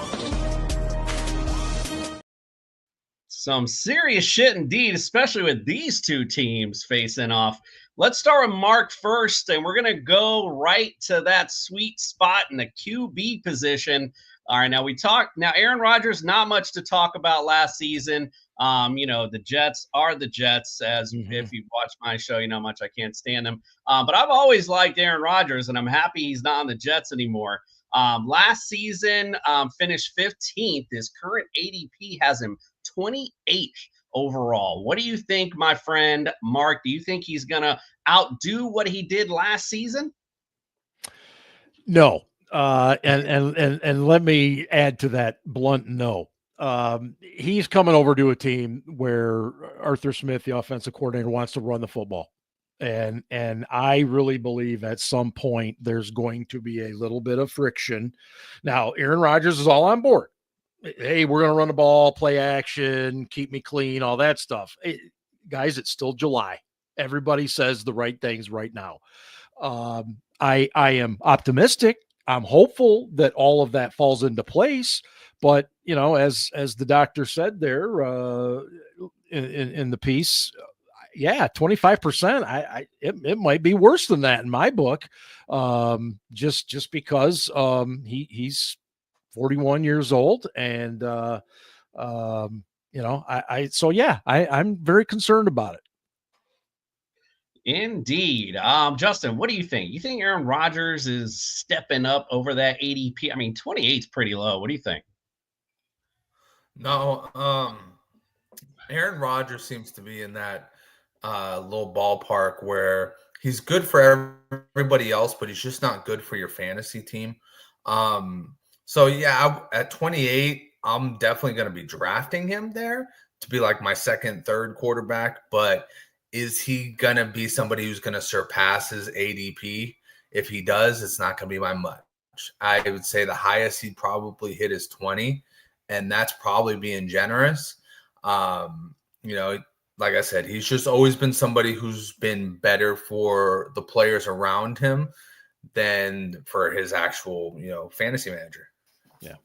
Some serious shit indeed, especially with these two teams facing off. Let's start with Mark first, and we're going to go right to that sweet spot in the QB position. All right, now Aaron Rodgers, not much to talk about last season. The Jets are the Jets. If you've watched my show, you know how much I can't stand them. But I've always liked Aaron Rodgers, and I'm happy he's not on the Jets anymore. Last season, finished 15th. His current ADP has him 28th overall. What do you think, my friend Mark? Do you think he's going to outdo what he did last season? No. And let me add to that blunt no. He's coming over to a team where Arthur Smith, the offensive coordinator, wants to run the football. And I really believe at some point there's going to be a little bit of friction. Now, Aaron Rodgers is all on board. Hey, we're going to run the ball, play action, keep me clean, all that stuff. Guys, it's still July. Everybody says the right things right now. I am optimistic. I'm hopeful that all of that falls into place. But, as the doctor said there in the piece, 25%. It might be worse than that in my book. Just because he's 41 years old, and I'm very concerned about it. Indeed. Justin, what do you think? You think Aaron Rodgers is stepping up over that ADP? I mean, 28 is pretty low. What do you think? No, Aaron Rodgers seems to be in that little ballpark where he's good for everybody else, but he's just not good for your fantasy team. At 28, I'm definitely going to be drafting him there to be like my second, third quarterback. But is he going to be somebody who's going to surpass his ADP? If he does, it's not going to be by much. I would say the highest he'd probably hit is 20, and that's probably being generous. Like I said, he's just always been somebody who's been better for the players around him than for his actual, fantasy manager. Yeah.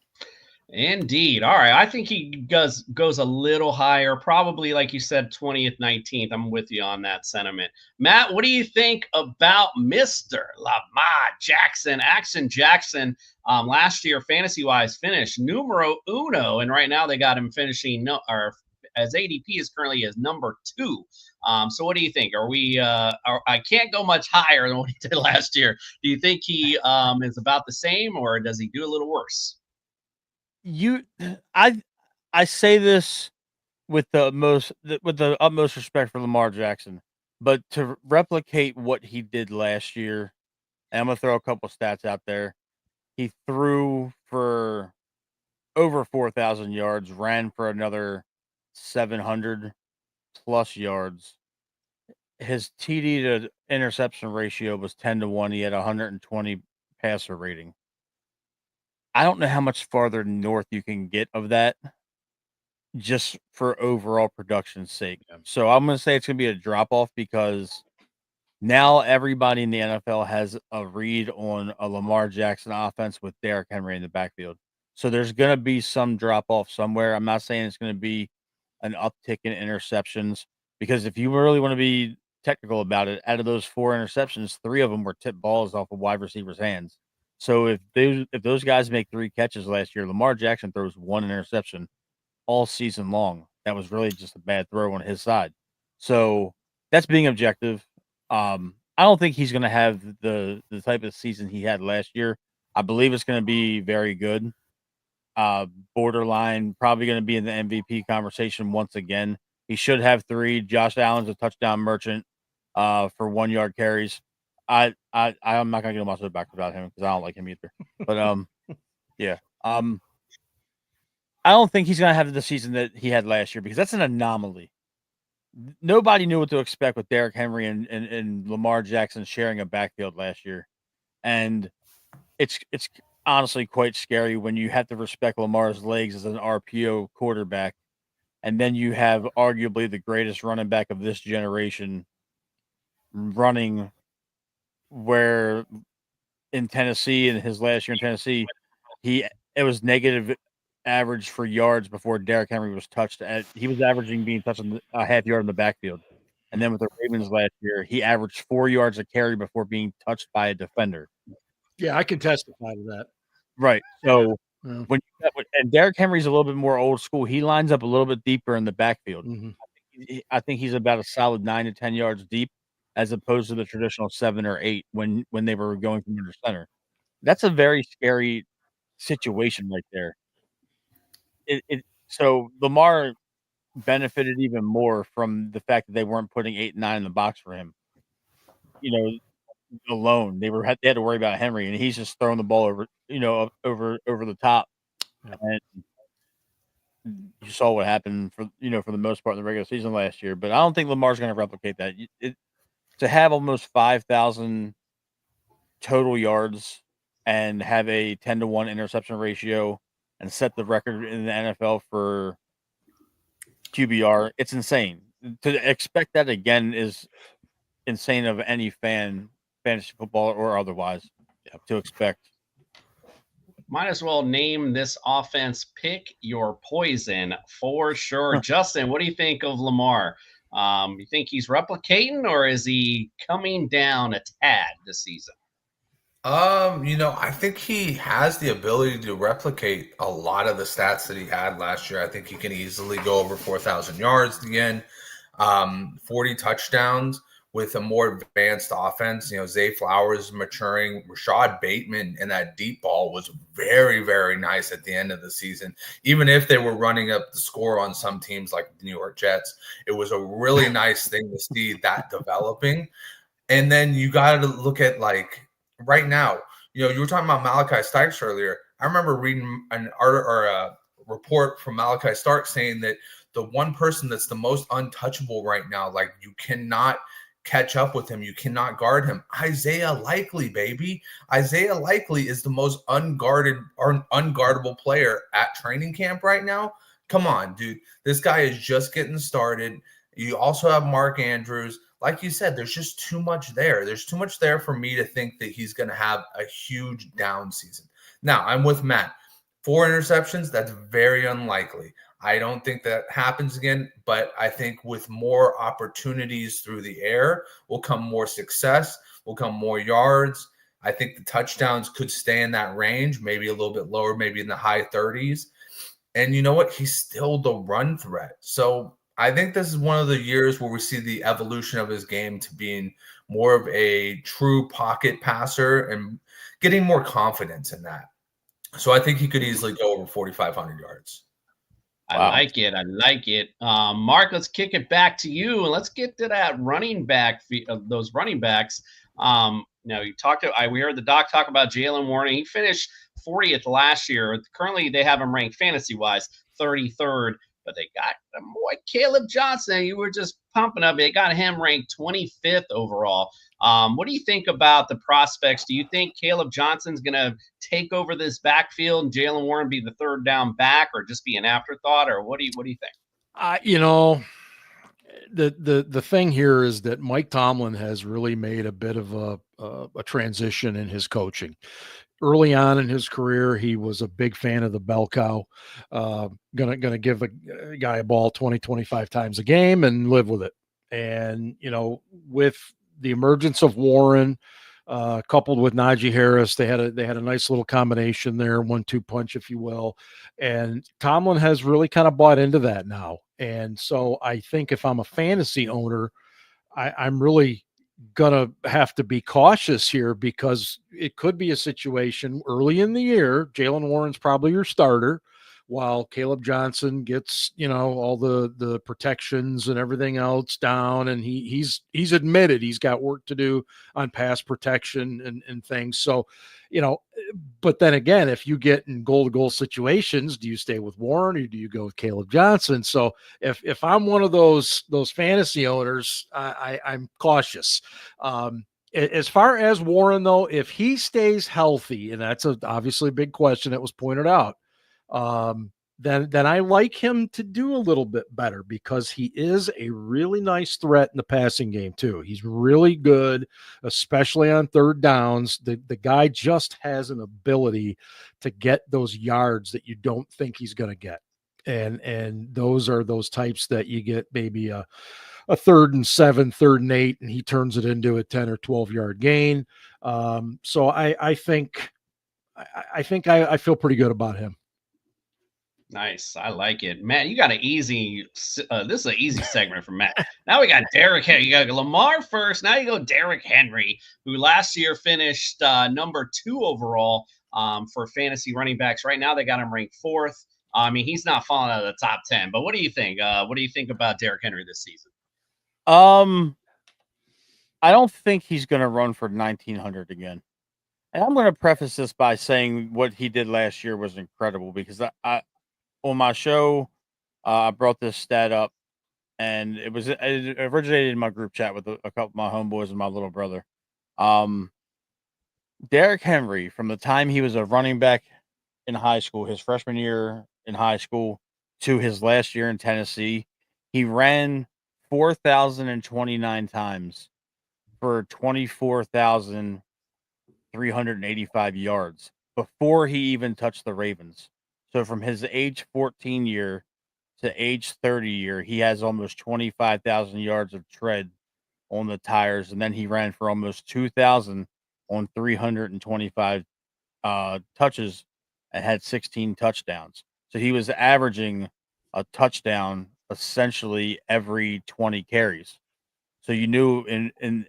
Indeed. All right. I think he goes a little higher, probably like you said, 20th, 19th. I'm with you on that sentiment. Matt, what do you think about Mr. Lamar Jackson? Action Jackson last year, fantasy-wise, finished numero uno, and right now they got him finishing as ADP is currently as number 2. So what do you think? I can't go much higher than what he did last year. Do you think he is about the same, or does he do a little worse? I say this with the utmost respect for Lamar Jackson, but to replicate what he did last year, and I'm gonna throw a couple stats out there. He threw for over 4,000 yards, ran for another 700 plus yards. His TD to interception ratio was 10-1. He had 120 passer rating. I don't know how much farther north you can get of that just for overall production's sake. So I'm going to say it's going to be a drop off because now everybody in the NFL has a read on a Lamar Jackson offense with Derrick Henry in the backfield. So there's going to be some drop off somewhere. I'm not saying it's going to be an uptick in interceptions, because if you really want to be technical about it, out of those 4 interceptions, 3 of them were tipped balls off of wide receivers' hands. So if those guys make 3 catches last year, Lamar Jackson throws 1 interception all season long. That was really just a bad throw on his side. So that's being objective. I don't think he's going to have the type of season he had last year. I believe it's going to be very good. Borderline, probably going to be in the MVP conversation once again. He should have 3. Josh Allen's a touchdown merchant for 1-yard carries. I'm not going to get on my soapbox about him because I don't like him either. But yeah. I don't think he's going to have the season that he had last year because that's an anomaly. Nobody knew what to expect with Derrick Henry and Lamar Jackson sharing a backfield last year. And honestly quite scary when you have to respect Lamar's legs as an RPO quarterback, and then you have arguably the greatest running back of this generation running where in Tennessee, in his last year in Tennessee, it was negative average for yards before Derrick Henry was touched. He was averaging being touched a half yard in the backfield. And then with the Ravens last year, he averaged 4 yards a carry before being touched by a defender. Yeah, I can testify to that. Right. So Yeah. and Derrick Henry's a little bit more old school. He lines up a little bit deeper in the backfield. Mhm. I think he's about a solid 9 to 10 yards deep, as opposed to the traditional 7 or 8 when they were going from under center. That's a very scary situation right there. So Lamar benefited even more from the fact that they weren't putting 8 and 9 in the box for him. Alone. They had to worry about Henry, and he's just throwing the ball over the top. Yeah. And you saw what happened for the most part in the regular season last year. But I don't think Lamar's going to replicate that. To have almost 5,000 total yards and have a 10-to-1 interception ratio and set the record in the NFL for QBR, it's insane. To expect that again is insane of any fantasy football or otherwise to expect. Might as well name this offense Pick Your Poison for sure. Justin, what do you think of Lamar? You think he's replicating, or is he coming down a tad this season? I think he has the ability to replicate a lot of the stats that he had last year. I think he can easily go over 4,000 yards again, 40 touchdowns with a more advanced offense. Zay Flowers maturing. Rashad Bateman in that deep ball was very, very nice at the end of the season. Even if they were running up the score on some teams like the New York Jets, it was a really nice thing to see that developing. And then you got to look at right now, you were talking about Malachi Starks earlier. I remember reading an article or a report from Malachi Starks saying that the one person that's the most untouchable right now, you cannot catch up with him, you cannot guard him, Isaiah Likely, baby. Isaiah Likely is the most unguarded or unguardable player at training camp right now. Come on, dude. This guy is just getting started. You also have Mark Andrews. Like you said, there's just too much there. There's too much there for me to think that he's going to have a huge down season. Now, I'm with Matt. 4 interceptions, that's very unlikely. I don't think that happens again, but I think with more opportunities through the air will come more success, will come more yards. I think the touchdowns could stay in that range, maybe a little bit lower, maybe in the high 30s. And you know what? He's still the run threat. So I think this is one of the years where we see the evolution of his game to being more of a true pocket passer and getting more confidence in that. So I think he could easily go over 4,500 yards. Wow. I like it. Mark, let's kick it back to you, and let's get to that running back. Those running backs. Now we heard the doc talk about Jaylen Warren. He finished 40th last year. Currently, they have him ranked fantasy-wise 33rd. But they got the boy Caleb Johnson. You were just pumping up. They got him ranked 25th overall. What do you think about the prospects? Do you think Caleb Johnson's going to take over this backfield and Jaylen Warren be the third down back, or just be an afterthought? Or what do you think? The thing here is that Mike Tomlin has really made a bit of a transition in his coaching. Early on in his career, he was a big fan of the bell cow, gonna give a guy a ball 20, 25 times a game and live with it. And, with the emergence of Warren, coupled with Najee Harris, they had a nice little combination there, 1-2 punch, if you will. And Tomlin has really kind of bought into that now. And so I think if I'm a fantasy owner, I'm really gonna have to be cautious here, because it could be a situation early in the year. Jaylen Warren's probably your starter, while Caleb Johnson gets, all the protections and everything else down. And he's admitted he's got work to do on pass protection and things. So, but then again, if you get in goal-to-goal situations, do you stay with Warren or do you go with Caleb Johnson? So if I'm one of those fantasy owners, I'm cautious. As far as Warren, though, if he stays healthy, and that's obviously a big question that was pointed out, then I like him to do a little bit better because he is a really nice threat in the passing game too. He's really good, especially on third downs. The guy just has an ability to get those yards that you don't think he's going to get. And those are those types that you get maybe a 3rd and 7, 3rd and 8, and he turns it into a 10 or 12 yard gain. So I think I feel pretty good about him. Nice. I like it. Matt, you got an easy, this is an easy segment from Matt. Now we got Derrick Henry. You got Lamar first. Now you go Derrick Henry, who last year finished number 2 overall for fantasy running backs. Right now they got him ranked 4th. I mean, he's not falling out of the top 10, but what do you think? What do you think about Derrick Henry this season? I don't think he's going to run for 1,900 again. And I'm going to preface this by saying what he did last year was incredible because I on my show, I brought this stat up, and it originated in my group chat with a couple of my homeboys and my little brother. Derrick Henry, from the time he was a running back in high school, his freshman year in high school, to his last year in Tennessee, he ran 4,029 times for 24,385 yards before he even touched the Ravens. So from his age 14 year to age 30 year, he has almost 25,000 yards of tread on the tires. And then he ran for almost 2,000 on 325 touches and had 16 touchdowns. So he was averaging a touchdown essentially every 20 carries. So you knew it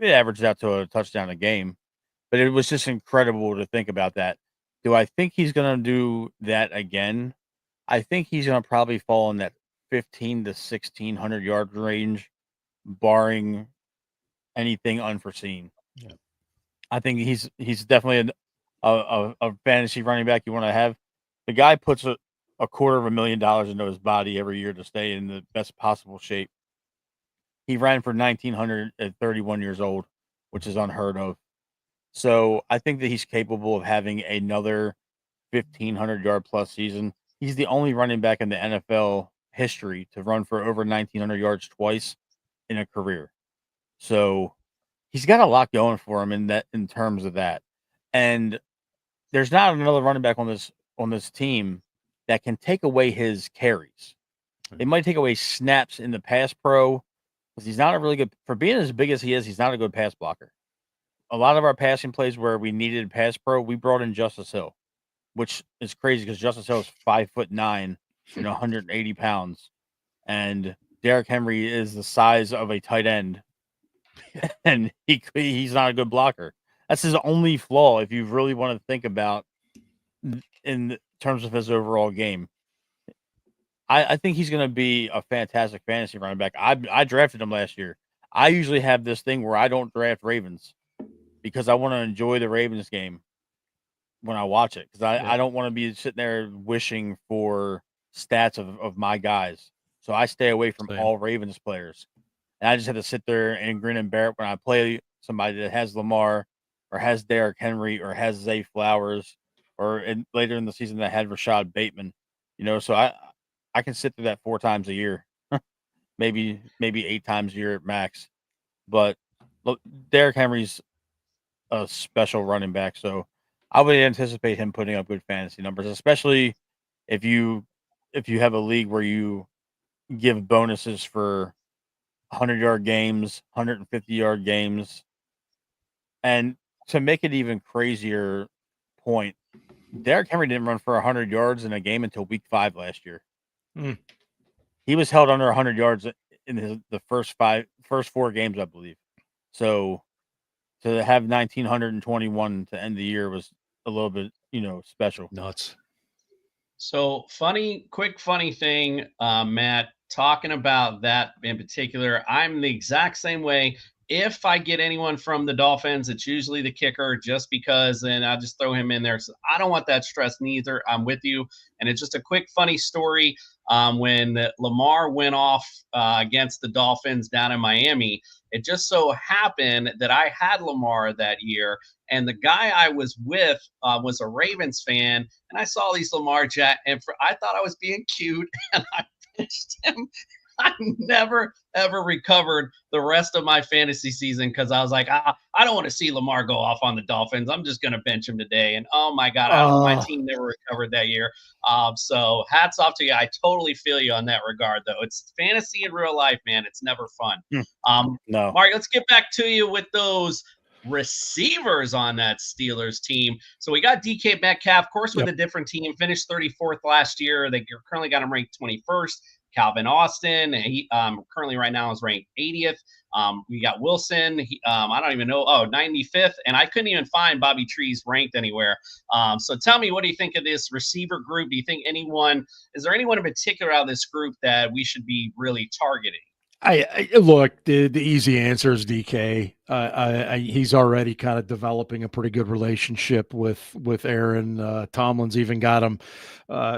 averaged out to a touchdown a game, but it was just incredible to think about that. Do I think he's going to do that again? I think he's going to probably fall in that 15 to 1,600 yard range, barring anything unforeseen. Yeah. I think he's definitely a fantasy running back you want to have. The guy puts a $250,000 into his body every year to stay in the best possible shape. He ran for 1,900 at 31 years old, which is unheard of. So I think that he's capable of having another 1,500 yard plus season. He's the only running back in the NFL history to run for over 1,900 yards twice in a career. So he's got a lot going for him in terms of that. And there's not another running back on this team that can take away his carries. They might take away snaps in the pass pro because he's not a really good, for being as big as he is, he's not a good pass blocker. A lot of our passing plays where we needed pass pro, we brought in Justice Hill, which is crazy because Justice Hill is 5'9" and 180 pounds. And Derrick Henry is the size of a tight end. And he's not a good blocker. That's his only flaw if you really want to think about in terms of his overall game. I think he's going to be a fantastic fantasy running back. I drafted him last year. I usually have this thing where I don't draft Ravens because I want to enjoy the Ravens game when I watch it. Because I don't want to be sitting there wishing for stats of my guys. So I stay away from all Ravens players. And I just have to sit there and grin and bear it when I play somebody that has Lamar or has Derrick Henry or has Zay Flowers or later in the season that had Rashad Bateman. So I can sit through that 4 times a year, maybe 8 times a year at max. But look, Derrick Henry's a special running back, so I would anticipate him putting up good fantasy numbers, especially if you have a league where you give bonuses for 100-yard games, 150-yard games. And to make it even crazier point, Derrick Henry didn't run for 100 yards in a game until week 5 last year. He was held under 100 yards in the first 4 games, I believe. So to have 1,921 to end the year was a little bit, special. Nuts. So quick funny thing, Matt, talking about that in particular, I'm the exact same way. If I get anyone from the Dolphins, it's usually the kicker just because, and I'll just throw him in there. So I don't want that stress neither. I'm with you. And it's just a quick funny story. when Lamar went off against the Dolphins down in Miami. It just so happened that I had Lamar that year, and the guy I was with was a Ravens fan, and I saw these Lamar and I thought I was being cute, and I pitched him. I never, ever recovered the rest of my fantasy season because I was like, I don't want to see Lamar go off on the Dolphins. I'm just going to bench him today. And oh my God, my team never recovered that year. So hats off to you. I totally feel you on that regard, though. It's fantasy in real life, man. It's never fun. No. Mark, let's get back to you with those receivers on that Steelers team. So we got DK Metcalf, of course, with a different team, finished 34th last year. They currently got him ranked 21st. Calvin Austin, he currently right now is ranked 80th. We got Wilson, I don't even know, 95th, and I couldn't even find Bobby Trees ranked anywhere. So tell me, what do you think of this receiver group? Do you think is there anyone in particular out of this group that we should be really targeting? I look, the easy answer is DK. He's already kind of developing a pretty good relationship with Aaron. Tomlin's even got him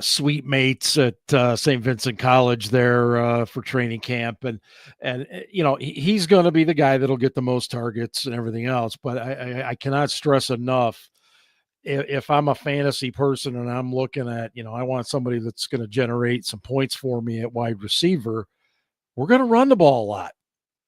sweet mates at St. Vincent College there for training camp, and he's going to be the guy that'll get the most targets and everything else. But I cannot stress enough, if I'm a fantasy person and I'm looking at, I want somebody that's going to generate some points for me at wide receiver, we're going to run the ball a lot.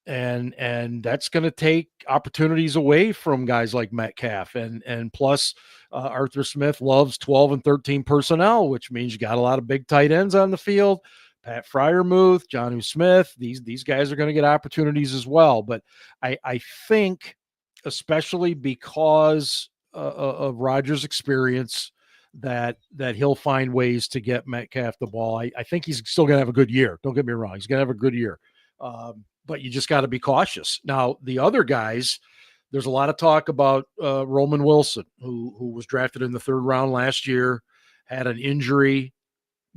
And that's going to take opportunities away from guys like Metcalf. And plus, Arthur Smith loves 12 and 13 personnel, which means you got a lot of big tight ends on the field. Pat Freiermuth, Jonnu Smith, these guys are going to get opportunities as well. But I think, especially because of Rodgers' experience, that he'll find ways to get Metcalf the ball. I think he's still going to have a good year. Don't get me wrong. He's going to have a good year. But you just got to be cautious. Now, the other guys, there's a lot of talk about Roman Wilson, who was drafted in the 3rd round last year, had an injury,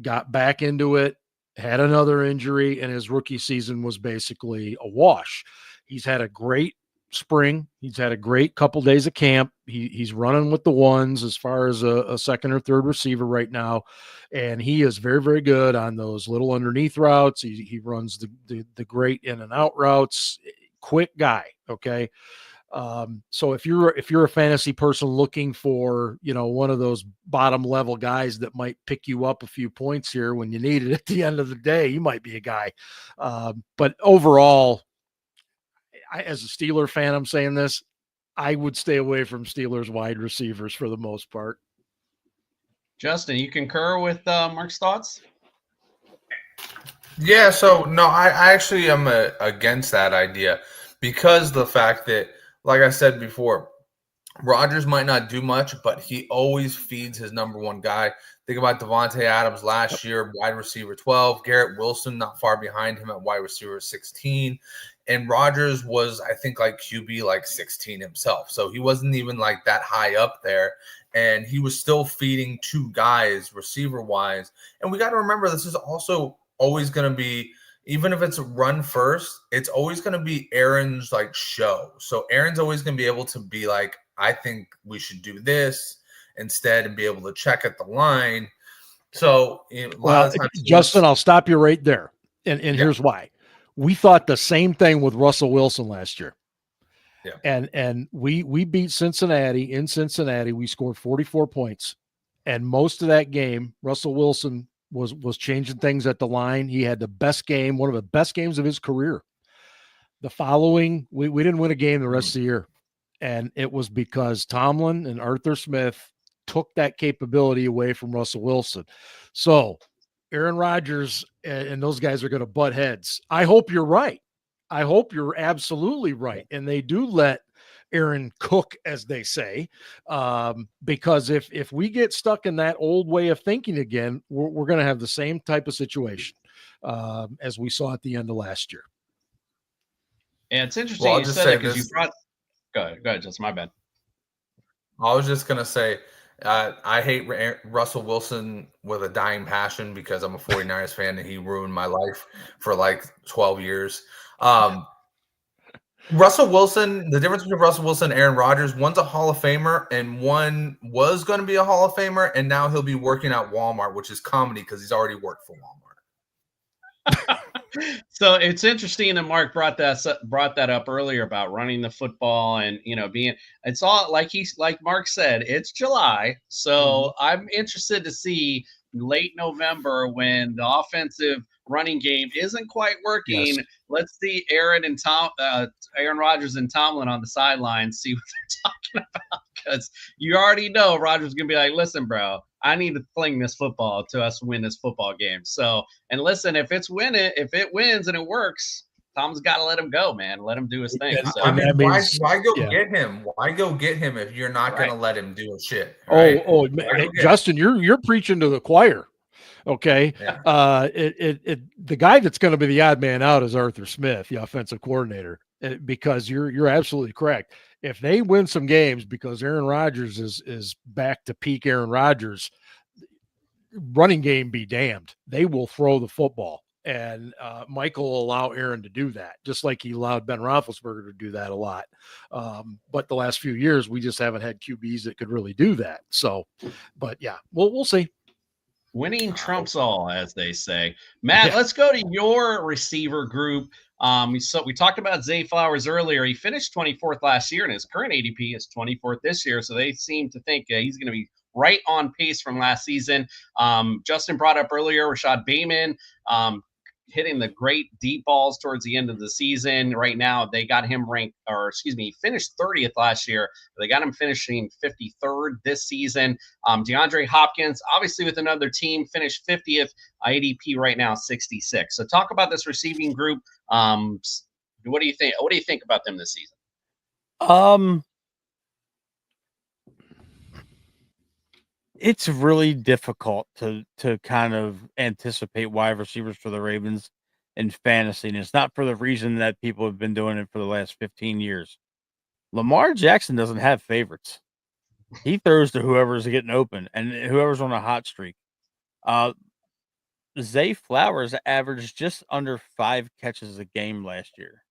got back into it, had another injury, and his rookie season was basically a wash. He's had a great spring. He's had a great couple days of camp. He's running with the ones as far as a second or third receiver right now, and he is very, very good on those little underneath routes. He runs the great in and out routes. Quick guy. Okay. So if you're a fantasy person looking for, one of those bottom level guys that might pick you up a few points here when you need it at the end of the day, you might be a guy. But overall, as a Steeler fan, I'm saying this, I would stay away from Steelers wide receivers for the most part. Justin, you concur with Mark's thoughts? Yeah, so no, I actually am against that idea because the fact that, like I said before, Rodgers might not do much, but he always feeds his number one guy. Think about Devontae Adams last year, wide receiver 12. Garrett Wilson not far behind him at wide receiver 16. And Rodgers was, I think, like QB like 16 himself. So he wasn't even like that high up there. And he was still feeding 2 guys receiver-wise. And we got to remember, this is also always going to be, even if it's a run first, it's always going to be Aaron's like show. So Aaron's always going to be able to be like, I think we should do this instead and be able to check at the line. So Justin, I'll stop you right there. And here's why. We thought the same thing with Russell Wilson last year. Yeah. And we beat Cincinnati in Cincinnati. We scored 44 points. And most of that game, Russell Wilson was changing things at the line. He had the best game, one of the best games of his career. The following, we didn't win a game the rest of the year. And it was because Tomlin and Arthur Smith took that capability away from Russell Wilson. So Aaron Rodgers and those guys are going to butt heads. I hope you're right. I hope you're absolutely right. And they do let Aaron cook, as they say, because if we get stuck in that old way of thinking again, we're going to have the same type of situation as we saw at the end of last year. And it's interesting you said that because you brought – Go ahead, Justin. My bad. I was just going to say, I hate Russell Wilson with a dying passion because I'm a 49ers fan and he ruined my life for like 12 years. Russell Wilson, the difference between Russell Wilson and Aaron Rodgers, one's a Hall of Famer and one was going to be a Hall of Famer, and now he'll be working at Walmart, which is comedy because he's already worked for Walmart. So it's interesting that Mark brought that up earlier about running the football and being it's all like Mark said, it's July. So I'm interested to see late November when the offensive running game isn't quite working. Yes. Let's see Aaron Rodgers and Tomlin on the sidelines, see what they're talking about, because you already know Rodgers gonna be like, listen, bro, I need to fling this football to us win this football game. So, and listen, if it wins and it works, Tom's got to let him go, man. Let him do his thing. So, I mean, why go yeah. get him? Why go get him if you're not going to let him do a shit? Right? Oh, Justin, you're preaching to the choir. Okay. Yeah. The guy that's going to be the odd man out is Arthur Smith, the offensive coordinator, because you're absolutely correct. If they win some games because Aaron Rodgers is back to peak Aaron Rodgers, running game be damned. They will throw the football. And Michael will allow Aaron to do that, just like he allowed Ben Roethlisberger to do that a lot. But the last few years, we just haven't had QBs that could really do that. So, but yeah, we'll see. Winning trumps all, as they say. Matt, let's go to your receiver group. So we talked about Zay Flowers earlier. He finished 24th last year, and his current ADP is 24th this year. So they seem to think he's going to be right on pace from last season. Justin brought up earlier Rashad Bateman hitting the great deep balls towards the end of the season. Right now, they got him he finished 30th last year. They got him finishing 53rd this season. DeAndre Hopkins, obviously with another team, finished 50th. ADP right now, 66. So talk about this receiving group. What do you think? What do you think about them this season? It's really difficult to kind of anticipate wide receivers for the Ravens in fantasy, and it's not for the reason that people have been doing it for the last 15 years. Lamar Jackson doesn't have favorites. He throws to whoever's getting open and whoever's on a hot streak. Zay Flowers averaged just under 5 catches a game last year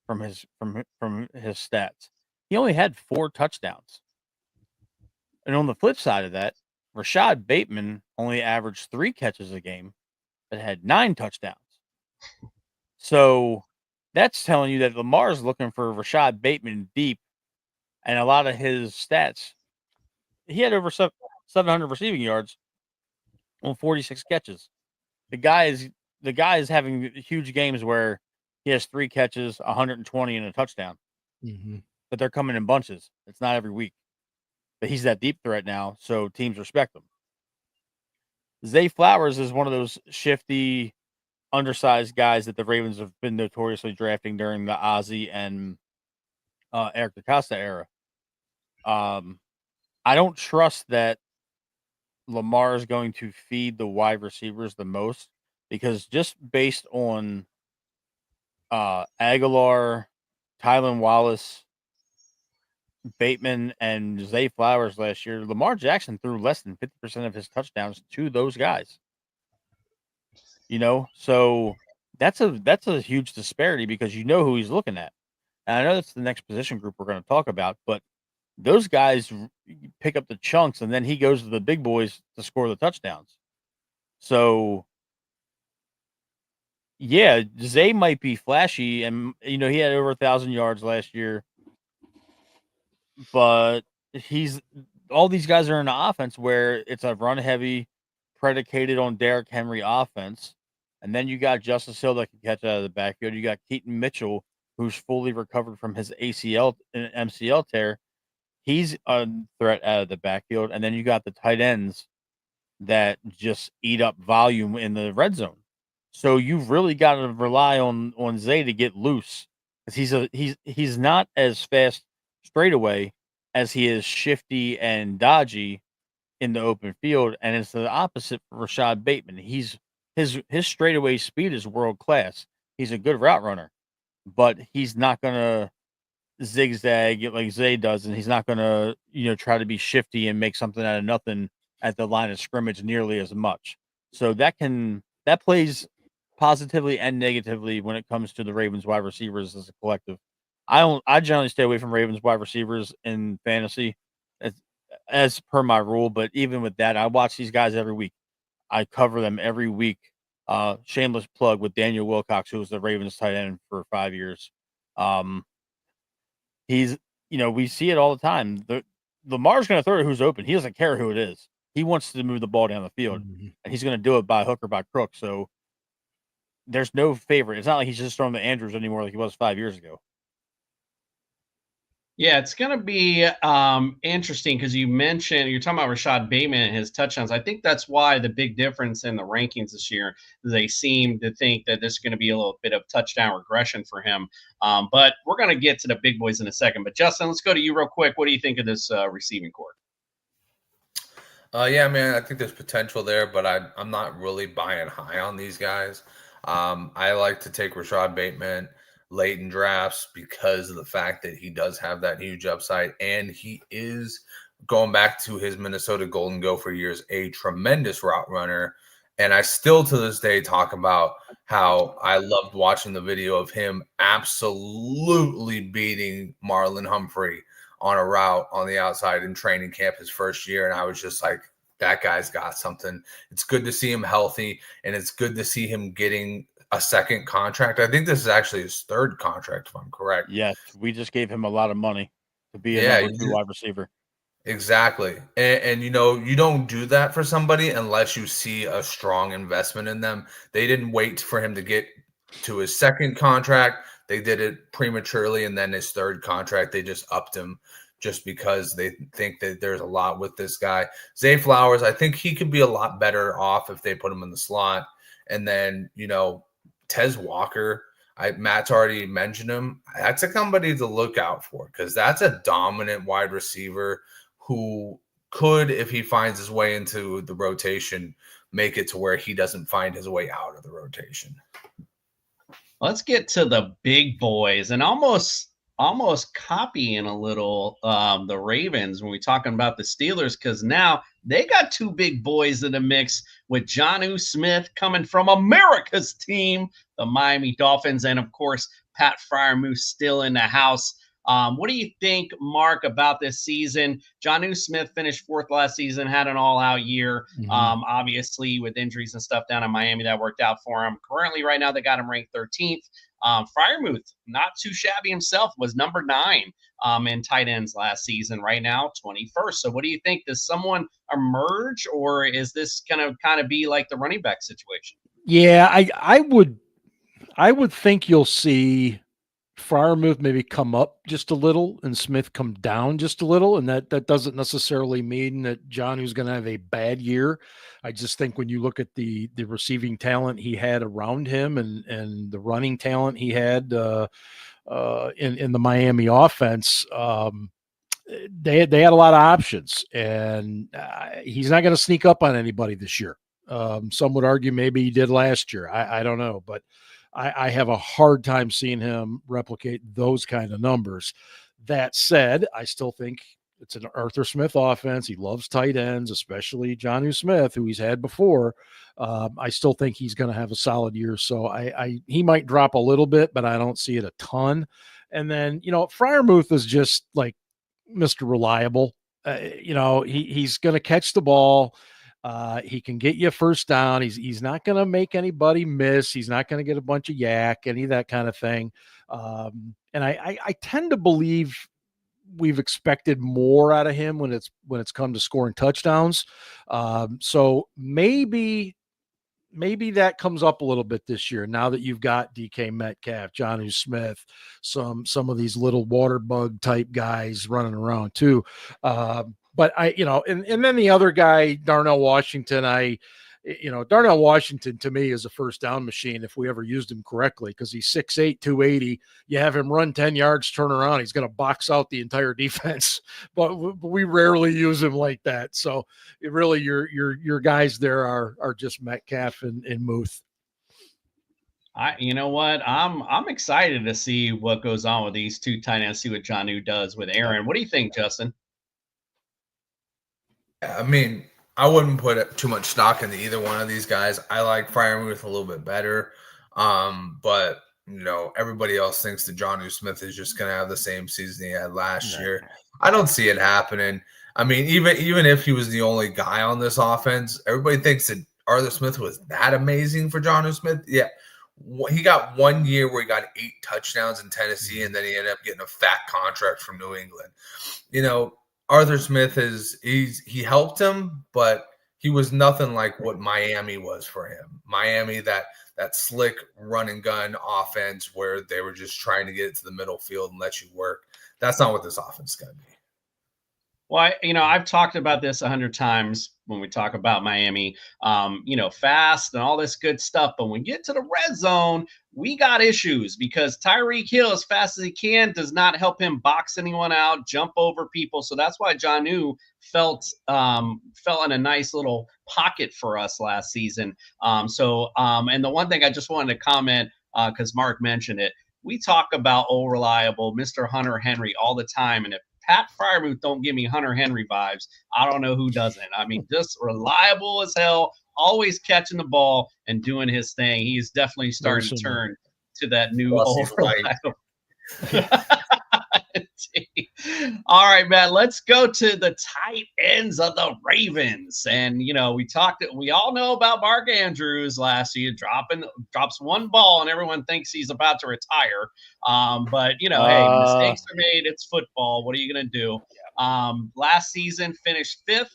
from his stats. He only had 4 touchdowns. And on the flip side of that, Rashad Bateman only averaged 3 catches a game, but had 9 touchdowns. So that's telling you that Lamar's looking for Rashad Bateman deep, and a lot of his stats, he had over 700 receiving yards on 46 catches. The guy is having huge games where he has 3 catches, 120, and a touchdown. But they're coming in bunches. It's not every week. But he's that deep threat now, so teams respect him. Zay Flowers is one of those shifty, undersized guys that the Ravens have been notoriously drafting during the Ozzie and Eric DeCosta era. I don't trust that Lamar is going to feed the wide receivers the most, because just based on Aguilar, Tylan Wallace, Bateman, and Zay Flowers last year, Lamar Jackson threw less than 50% of his touchdowns to those guys. So that's a huge disparity, because you know who he's looking at. And I know that's the next position group we're going to talk about, but those guys pick up the chunks, and then he goes to the big boys to score the touchdowns. So yeah, Zay might be flashy, and he had over 1,000 yards last year. But all these guys are in an offense where it's a run heavy, predicated on Derrick Henry offense. And then you got Justice Hill that can catch out of the backfield. You got Keaton Mitchell, who's fully recovered from his ACL and MCL tear. He's a threat out of the backfield. And then you got the tight ends that just eat up volume in the red zone. So you've really got to rely on Zay to get loose, because he's not as fast straightaway as he is shifty and dodgy in the open field, and it's the opposite for Rashad Bateman. His straightaway speed is world class. He's a good route runner, but he's not gonna zigzag like Zay does, and he's not gonna try to be shifty and make something out of nothing at the line of scrimmage nearly as much. So that plays positively and negatively when it comes to the Ravens wide receivers as a collective. I generally stay away from Ravens wide receivers in fantasy as per my rule, but even with that, I watch these guys every week. I cover them every week Shameless plug with Daniel Wilcox, who was the Ravens tight end for 5 years. He's, we see it all the time. Lamar's going to throw it who's open. He doesn't care who it is. He wants to move the ball down the field, and he's going to do it by hook or by crook. So there's no favorite. It's not like he's just throwing the Andrews anymore like he was 5 years ago. Yeah, it's going to be interesting because you're talking about Rashad Bateman and his touchdowns. I think that's why the big difference in the rankings this year, they seem to think that there's going to be a little bit of touchdown regression for him. But we're going to get to the big boys in a second. But Justin, let's go to you real quick. What do you think of this receiving corps? Yeah, man, I think there's potential there, but I'm not really buying high on these guys. I like to take Rashad Bateman late in drafts because of the fact that he does have that huge upside, and he is, going back to his Minnesota Golden Gopher years, a tremendous route runner. And I still to this day talk about how I loved watching the video of him absolutely beating Marlon Humphrey on a route on the outside in training camp his first year. And I was just like, that guy's got something. It's good to see him healthy, and it's good to see him getting a second contract. I think this is actually his third contract, if I'm correct. Yes, we just gave him a lot of money to be a number 2 wide receiver. Exactly. And you don't do that for somebody unless you see a strong investment in them. They didn't wait for him to get to his second contract. They did it prematurely, and then his third contract, they just upped him just because they think that there's a lot with this guy. Zay Flowers, I think he could be a lot better off if they put him in the slot. And then, Tez Walker, Matt's already mentioned him. That's somebody to look out for because that's a dominant wide receiver who could, if he finds his way into the rotation, make it to where he doesn't find his way out of the rotation. Let's get to the big boys and almost copying a little the Ravens when we're talking about the Steelers, because now they got 2 big boys in the mix with Jonnu Smith coming from America's team, the Miami Dolphins, and of course Pat Freiermuth still in the house. What do you think, Mark, about this season? Jonnu Smith finished 4th last season, had an all-out year. Obviously, with injuries and stuff down in Miami, that worked out for him. Currently, right now, they got him ranked 13th. Freiermuth, not too shabby himself, was number 9 in tight ends last season. Right now, 21st. So, what do you think? Does someone emerge, or is this going to kind of be like the running back situation? Yeah, I would think you'll see Freiermuth maybe come up just a little and Smith come down just a little. And that doesn't necessarily mean that Jonnu's going to have a bad year. I just think when you look at the receiving talent he had around him and the running talent he had in the Miami offense, they had a lot of options, and he's not going to sneak up on anybody this year. Some would argue maybe he did last year. I don't know, but I have a hard time seeing him replicate those kind of numbers. That said, I still think it's an Arthur Smith offense. He loves tight ends, especially Jonnu Smith, who he's had before. I still think he's going to have a solid year. So he might drop a little bit, but I don't see it a ton. And then, Freiermuth is just like Mr. Reliable. He's going to catch the ball. He can get you a first down. He's not going to make anybody miss. He's not going to get a bunch of yak, any of that kind of thing. And I tend to believe we've expected more out of him when it's come to scoring touchdowns. So maybe that comes up a little bit this year now that you've got DK Metcalf, Jonnu Smith, some of these little water bug type guys running around too. But and then the other guy, Darnell Washington, Darnell Washington to me is a first down machine if we ever used him correctly, because he's 6'8", 280. You have him run 10 yards, turn around, he's going to box out the entire defense. But we rarely use him like that. So really, your guys there are just Metcalf and Muth. You know what? I'm excited to see what goes on with these 2 tight ends. See what Jonnu does with Aaron. What do you think, Justin? I mean, I wouldn't put too much stock into either one of these guys. I like Freiermuth a little bit better. But, everybody else thinks that Jonnu Smith is just going to have the same season he had last year. I don't see it happening. I mean, even if he was the only guy on this offense, everybody thinks that Arthur Smith was that amazing for Jonnu Smith. Yeah. He got 1 year where he got 8 touchdowns in Tennessee, and then he ended up getting a fat contract from New England. Arthur Smith he helped him, but he was nothing like what Miami was for him. Miami, that slick run and gun offense where they were just trying to get it to the middle field and let you work. That's not what this offense is going to be. Well, I've talked about this 100 times when we talk about Miami, fast and all this good stuff. But when we get to the red zone, we got issues because Tyreek Hill, as fast as he can, does not help him box anyone out, jump over people. So that's why Jonnu fell in a nice little pocket for us last season. And the one thing I just wanted to comment, because Mark mentioned it, we talk about reliable Mr. Hunter Henry all the time. And if Pat Freiermuth don't give me Hunter Henry vibes, I don't know who doesn't. I mean, just reliable as hell, always catching the ball and doing his thing. He's definitely starting to turn to that new reliable. All right, man, let's go to the tight ends of the Ravens. And, we all know about Mark Andrews last year drops one ball and everyone thinks he's about to retire. But, hey, mistakes are made. It's football. What are you going to do? Last season finished 5th.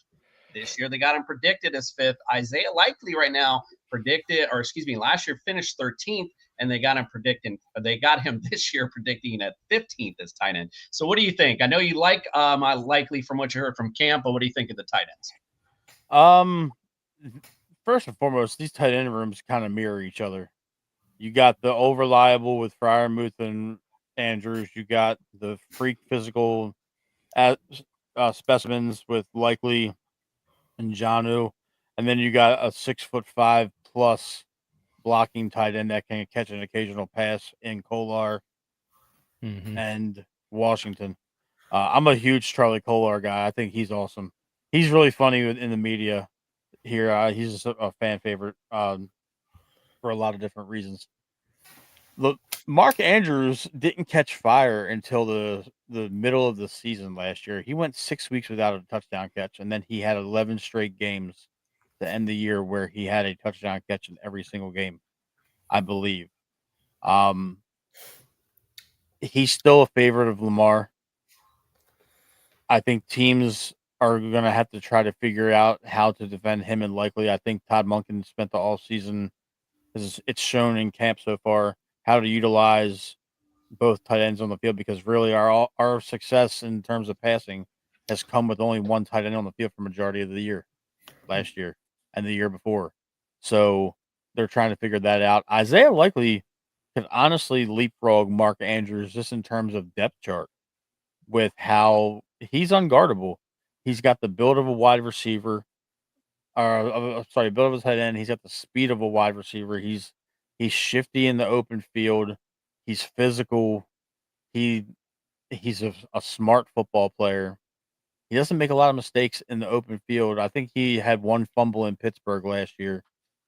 This year they got him predicted as 5th. Isaiah Likely right now last year finished 13th. And they got him this year predicting at 15th as tight end. So what do you think? I know you like Likely from what you heard from camp, but what do you think of the tight ends? First and foremost, these tight end rooms kind of mirror each other. You got the over-reliable with Freiermuth and Andrews. You got the freak physical specimens with Likely and Jonnu. And then you got a 6'5" plus blocking tight end that can catch an occasional pass in Kolar and Washington. I'm a huge Charlie Kolar guy. I think he's awesome. He's really funny in the media here. He's a fan favorite for a lot of different reasons. Look, Mark Andrews didn't catch fire until the middle of the season last year. He went 6 weeks without a touchdown catch, and then he had 11 straight games to end the year where he had a touchdown catch in every single game, I believe. He's still a favorite of Lamar. I think teams are going to have to try to figure out how to defend him and Likely. I think Todd Monken spent the all season, as it's shown in camp so far, how to utilize both tight ends on the field, because really our success in terms of passing has come with only one tight end on the field for majority of the year last year and the year before. So they're trying to figure that out. Isaiah Likely can honestly leapfrog Mark Andrews just in terms of depth chart with how he's unguardable. He's got the build of a wide receiver, build of a tight end. He's got the speed of a wide receiver. He's shifty in the open field. He's physical. He's a smart football player. He doesn't make a lot of mistakes in the open field. I think he had one fumble in Pittsburgh last year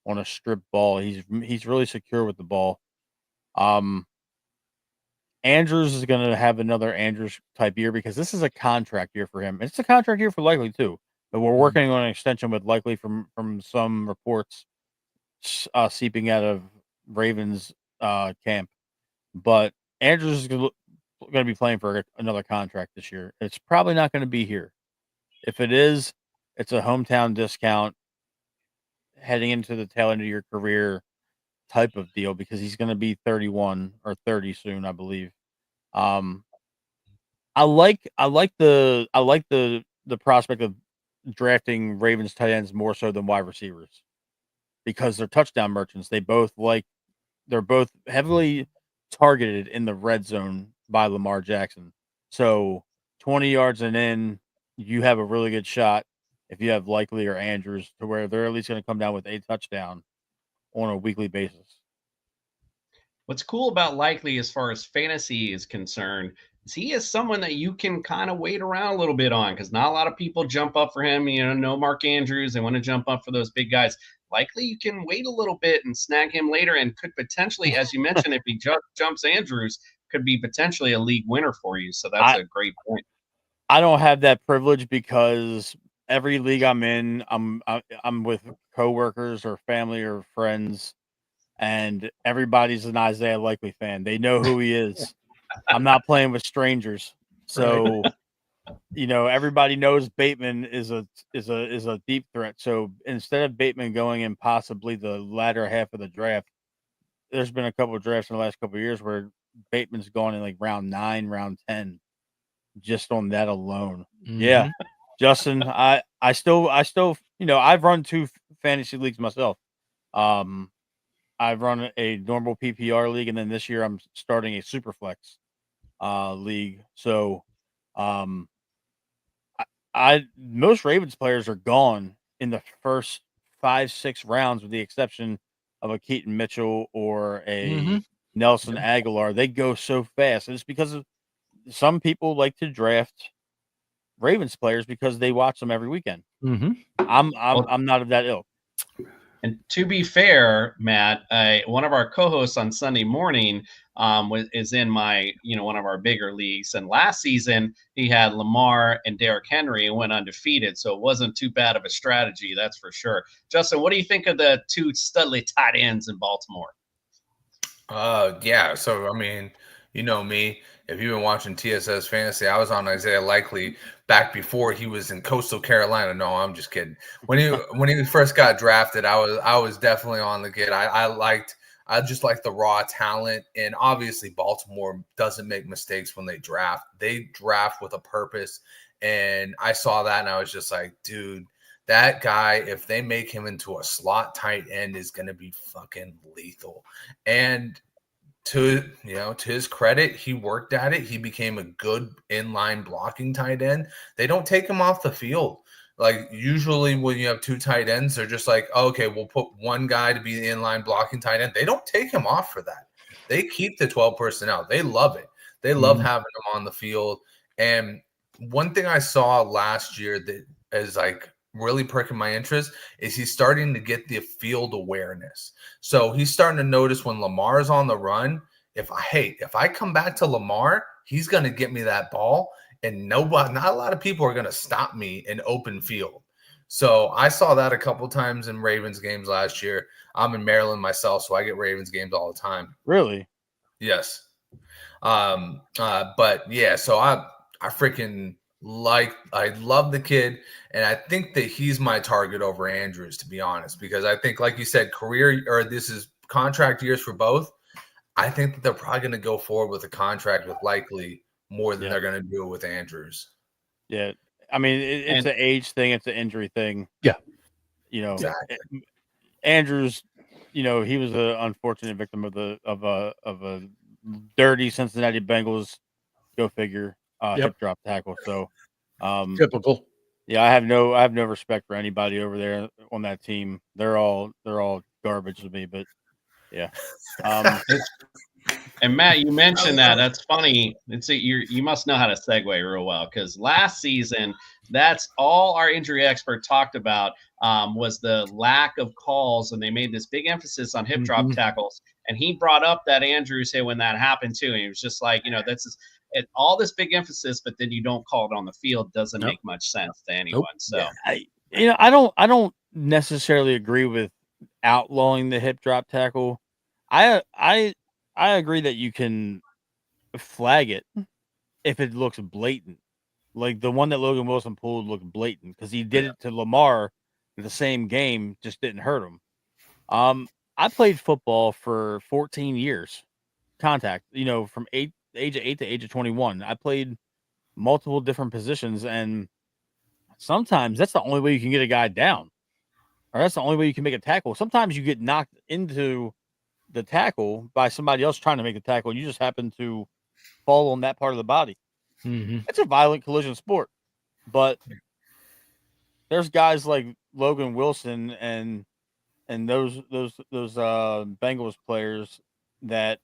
on a strip ball. He's really secure with the ball. Andrews is going to have another Andrews type year because this is a contract year for him. It's a contract year for Likely too, but we're working on an extension with Likely from some reports seeping out of Ravens camp. But Andrews is going to be playing for another contract this year. It's probably not going to be here. If it is, it's a hometown discount heading into the tail end of your career type of deal, because he's going to be 31 or 30 soon, I believe. I like the prospect of drafting Ravens tight ends more so than wide receivers, because they're touchdown merchants. They're both heavily targeted in the red zone by Lamar Jackson. So 20 yards and in, you have a really good shot if you have Likely or Andrews, to where they're at least going to come down with a touchdown on a weekly basis. What's cool about Likely as far as fantasy is concerned is he is someone that you can kind of wait around a little bit on, because not a lot of people jump up for him. No Mark Andrews. They want to jump up for those big guys. Likely you can wait a little bit and snag him later, and could potentially, as you mentioned, if he jumps Andrews, could be potentially a league winner for you. So that's a great point. I don't have that privilege because every league I'm in, I'm with coworkers or family or friends, and everybody's an Isaiah Likely fan. They know who he is. I'm not playing with strangers. So, everybody knows Bateman is a deep threat. So instead of Bateman going in possibly the latter half of the draft, there's been a couple of drafts in the last couple of years where Bateman's gone in like round 9, round 10, just on that alone. Mm-hmm. Yeah, Justin, I still, I've run 2 fantasy leagues myself. I've run a normal PPR league, and then this year I'm starting a Superflex league. So, most Ravens players are gone in the first 5-6 rounds, with the exception of a Keaton Mitchell or a Nelson Aguilar. They go so fast, and it's because of some people like to draft Ravens players because they watch them every weekend. Mm-hmm. I'm not of that ilk. And to be fair, Matt, one of our co-hosts on Sunday morning is in my, one of our bigger leagues. And last season he had Lamar and Derrick Henry and went undefeated. So it wasn't too bad of a strategy, that's for sure. Justin, what do you think of the 2 studly tight ends in Baltimore? Yeah. So, I mean, you know me, if you've been watching TSS Fantasy, I was on Isaiah Likely back before he was in Coastal Carolina. No, I'm just kidding. When he first got drafted, I was definitely on the kid. I just like the raw talent, and obviously Baltimore doesn't make mistakes when they draft. They draft with a purpose, and I saw that, and I was just like, dude, that guy, if they make him into a slot tight end, is going to be fucking lethal. And to his credit, he worked at it. He became a good inline blocking tight end. They don't take him off the field. Like, usually when you have 2 tight ends, they're just like, oh, okay, we'll put one guy to be the inline blocking tight end. They don't take him off for that. They keep the 12 personnel. They love it. They love having him on the field. And one thing I saw last year that is like really perking my interest is he's starting to get the field awareness. So he's starting to notice when Lamar's on the run, if I come back to Lamar, he's going to get me that ball, and not a lot of people are going to stop me in open field. So I saw that a couple times in Ravens games last year. I'm in Maryland myself, so I get Ravens games all the time. Really? Yes. But yeah, so I freaking I love the kid, and I think that he's my target over Andrews, to be honest, because I think, like you said, this is contract years for both. I think that they're probably going to go forward with a contract with Likely more than they're going to do it with Andrews. Yeah. I mean, it's an age thing. It's an injury thing. Yeah. Exactly. Andrews, he was an unfortunate victim of a dirty Cincinnati Bengals, go figure, hip drop tackle. So typical. Yeah, I have no respect for anybody over there on that team. They're all garbage to me, but yeah. And Matt, you mentioned that. That's funny. You must know how to segue real well, because last season, that's all our injury expert talked about was the lack of calls, and they made this big emphasis on hip drop tackles. And he brought up that Andrews hit when that happened too, and he was just like, that's all this big emphasis, but then you don't call it on the field doesn't make much sense to anyone. So I don't necessarily agree with outlawing the hip drop tackle. I agree that you can flag it if it looks blatant. Like the one that Logan Wilson pulled looked blatant because he did it to Lamar in the same game, just didn't hurt him. I played football for 14 years, contact, from age of 8 to age of 21. I played multiple different positions, and sometimes that's the only way you can get a guy down, or that's the only way you can make a tackle. Sometimes you get knocked into the tackle by somebody else trying to make the tackle, and you just happen to fall on that part of the body. It's a violent collision sport, but there's guys like Logan Wilson and those Bengals players that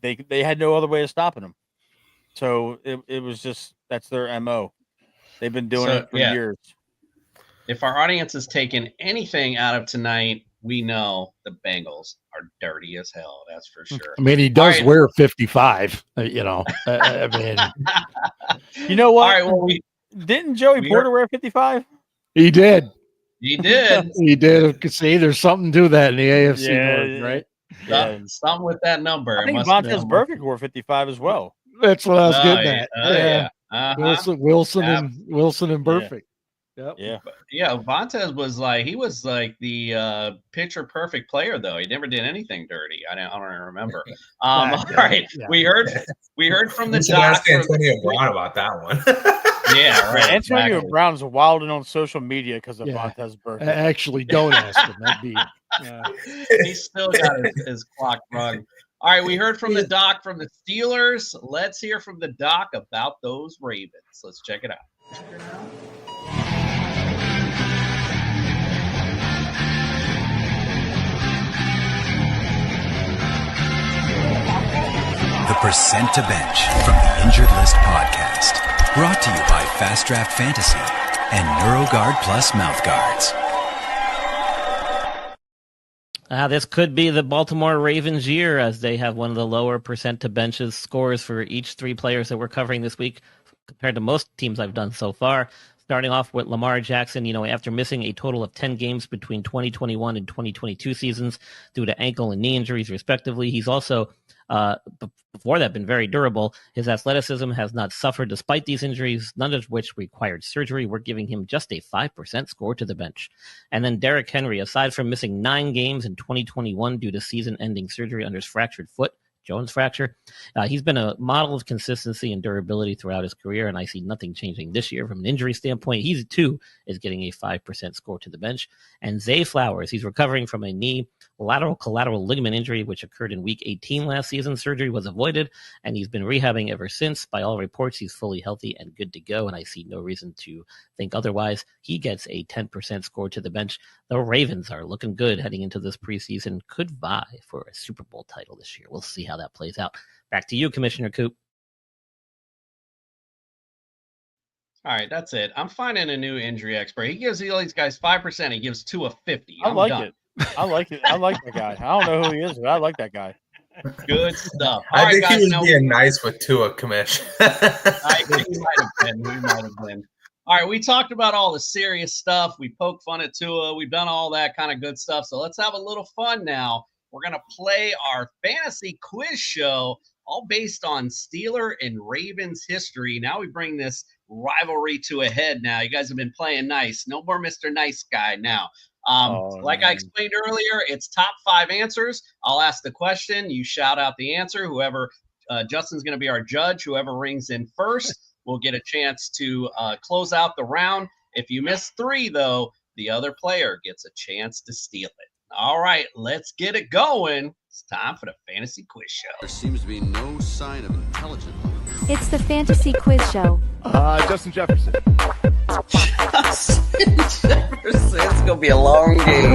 they had no other way of stopping them. So it was just, that's their MO. They've been doing it for years. If our audience has taken anything out of tonight, we know the Bengals are dirty as hell. That's for sure. I mean, he does wear 55. I mean, you know what? All right, well, didn't Joey Porter wear 55? He did. He did. He did. See, there's something to that in the AFC Yeah, North, right? Yeah. Something with that number. I think must have been Vontaze almost- Burfict wore 55 as well. That's what I was Oh, getting yeah. at. Oh, yeah. Uh-huh. Wilson Yeah. and Burfict. Yep. Yeah. Yeah, Vontaze was like the picture perfect player though. He never did anything dirty. I don't remember. All right, yeah. we heard from the You should doc. ask Antonio Brown about that one. Yeah, right. Antonio exactly. Brown's wilding on social media because of Yeah. Vontaze Burfict. Actually, don't ask him. That'd be. He's still got his clock rung. All right, we heard from the doc from the Steelers. Let's hear from the doc about those Ravens. Let's check it out. The Percent to Bench from the Injured List podcast. Brought to you by Fast Draft Fantasy and NeuroGuard Plus Mouth Guards. This could be the Baltimore Ravens year, as they have one of the lower percent to benches scores for each three players that we're covering this week compared to most teams I've done so far. Starting off with Lamar Jackson, after missing a total of 10 games between 2021 and 2022 seasons due to ankle and knee injuries, respectively. He's also, before that, been very durable. His athleticism has not suffered despite these injuries, none of which required surgery. We're giving him just a 5% score to the bench. And then Derrick Henry, aside from missing 9 games in 2021 due to season-ending surgery under his fractured foot, Jones fracture. He's been a model of consistency and durability throughout his career, and I see nothing changing this year from an injury standpoint. He, too, is getting a 5% score to the bench. And Zay Flowers, he's recovering from a knee lateral collateral ligament injury, which occurred in week 18 last season. Surgery was avoided, and he's been rehabbing ever since. By all reports, he's fully healthy and good to go, and I see no reason to think otherwise. He gets a 10% score to the bench. The Ravens are looking good heading into this preseason, could vie for a Super Bowl title this year. We'll see how that plays out. Back to you, Commissioner Coop. All right, that's it. I'm finding a new injury expert. He gives all these guys 5%. He gives 2 a 50. I like done. it. I like it. I like that guy. I don't know who he is, but I like that guy. Good stuff. All I right, think guys, he was now- being nice with Tua, Commish. I think he might have been. He might have been. All right, we talked about all the serious stuff. We poked fun at Tua. We've done all that kind of good stuff. So let's have a little fun now. We're going to play our fantasy quiz show, all based on Steeler and Ravens history. Now we bring this rivalry to a head now. You guys have been playing nice. No more Mr. Nice Guy now. Like I explained earlier, it's top 5 answers. I'll ask the question. You shout out the answer. Whoever, Justin's going to be our judge. Whoever rings in first will get a chance to close out the round. If you miss 3, though, the other player gets a chance to steal it. All right, let's get it going. It's time for the fantasy quiz show. There seems to be no sign of intelligence. It's the fantasy quiz show. Justin Jefferson. It's gonna be a long game.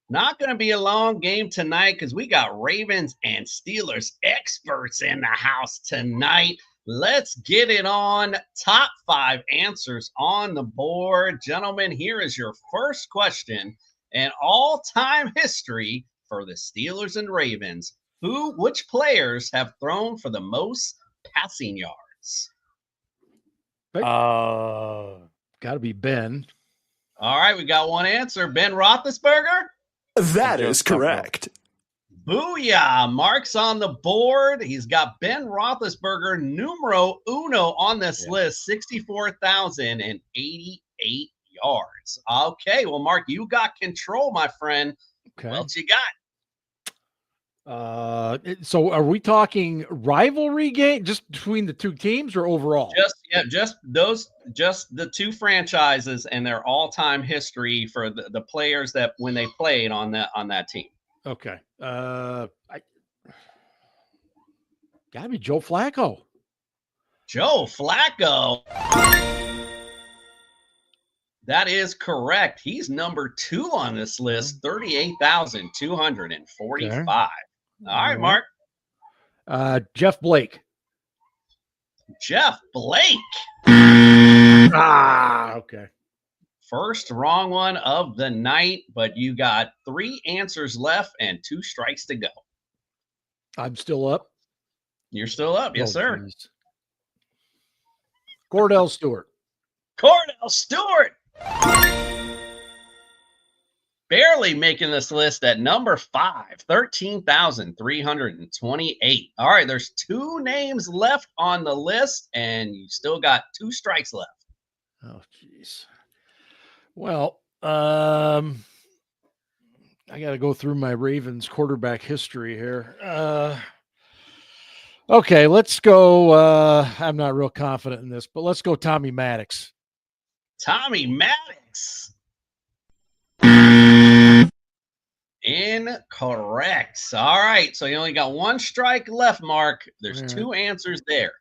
Not gonna be a long game tonight because we got Ravens and Steelers experts in the house tonight. Let's get it on. Top 5 answers on the board. Gentlemen, here is your first question. An all-time history for the Steelers and Ravens. Which players have thrown for the most passing yards? Got to be Ben. All right, we got one answer. Ben Roethlisberger? That is correct. Booyah! Mark's on the board. He's got Ben Roethlisberger, numero uno on this list, 64,088 yards. Okay, well, Mark, you got control, my friend. Okay. What else you got? So are we talking rivalry game just between the two teams or overall? Just the 2 franchises and their all-time history for the players that when they played on that team. Okay. Gotta be Joe Flacco. Joe Flacco. That is correct. He's number 2 on this list, 38,245. Okay. All right, Mark. Jeff Blake. Jeff Blake. Okay. First wrong one of the night, but you got 3 answers left and 2 strikes to go. I'm still up. You're still up. Yes, sir. Geez. Cordell Stewart. Cordell Stewart. Barely making this list at number 5, 13,328. All right, there's 2 names left on the list, and you still got 2 strikes left. Oh, jeez. Well, I got to go through my Ravens quarterback history here. Okay, let's go. I'm not real confident in this, but let's go Tommy Maddox. Tommy Maddox. Incorrect. All right, so you only got 1 strike left, Mark. There's 2 answers there.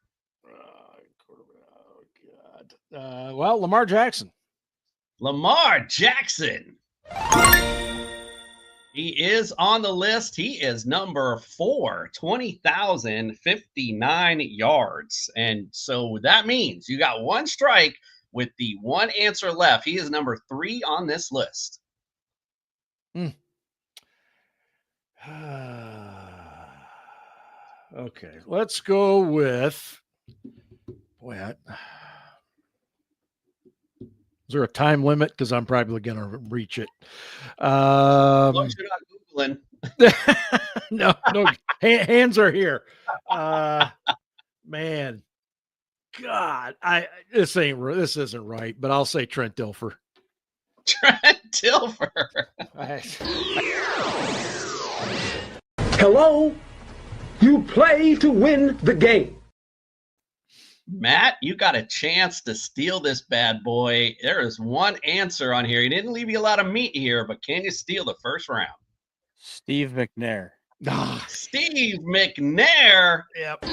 Well, Lamar Jackson. Lamar Jackson. He is on the list. He is number 4, 20,059 yards. And so that means you got 1 strike with the 1 answer left. He is number 3 on this list. Okay, let's go with is there a time limit? Because I'm probably going to reach it. As long as you're not Googling. No, hands are here. Man, God, this isn't right, but I'll say Trent Dilfer. Trent Dilfer. Hello, you play to win the game. Matt, you got a chance to steal this bad boy. There is 1 answer on here. He didn't leave you a lot of meat here, but can you steal the first round? Steve McNair. Steve McNair. Yep.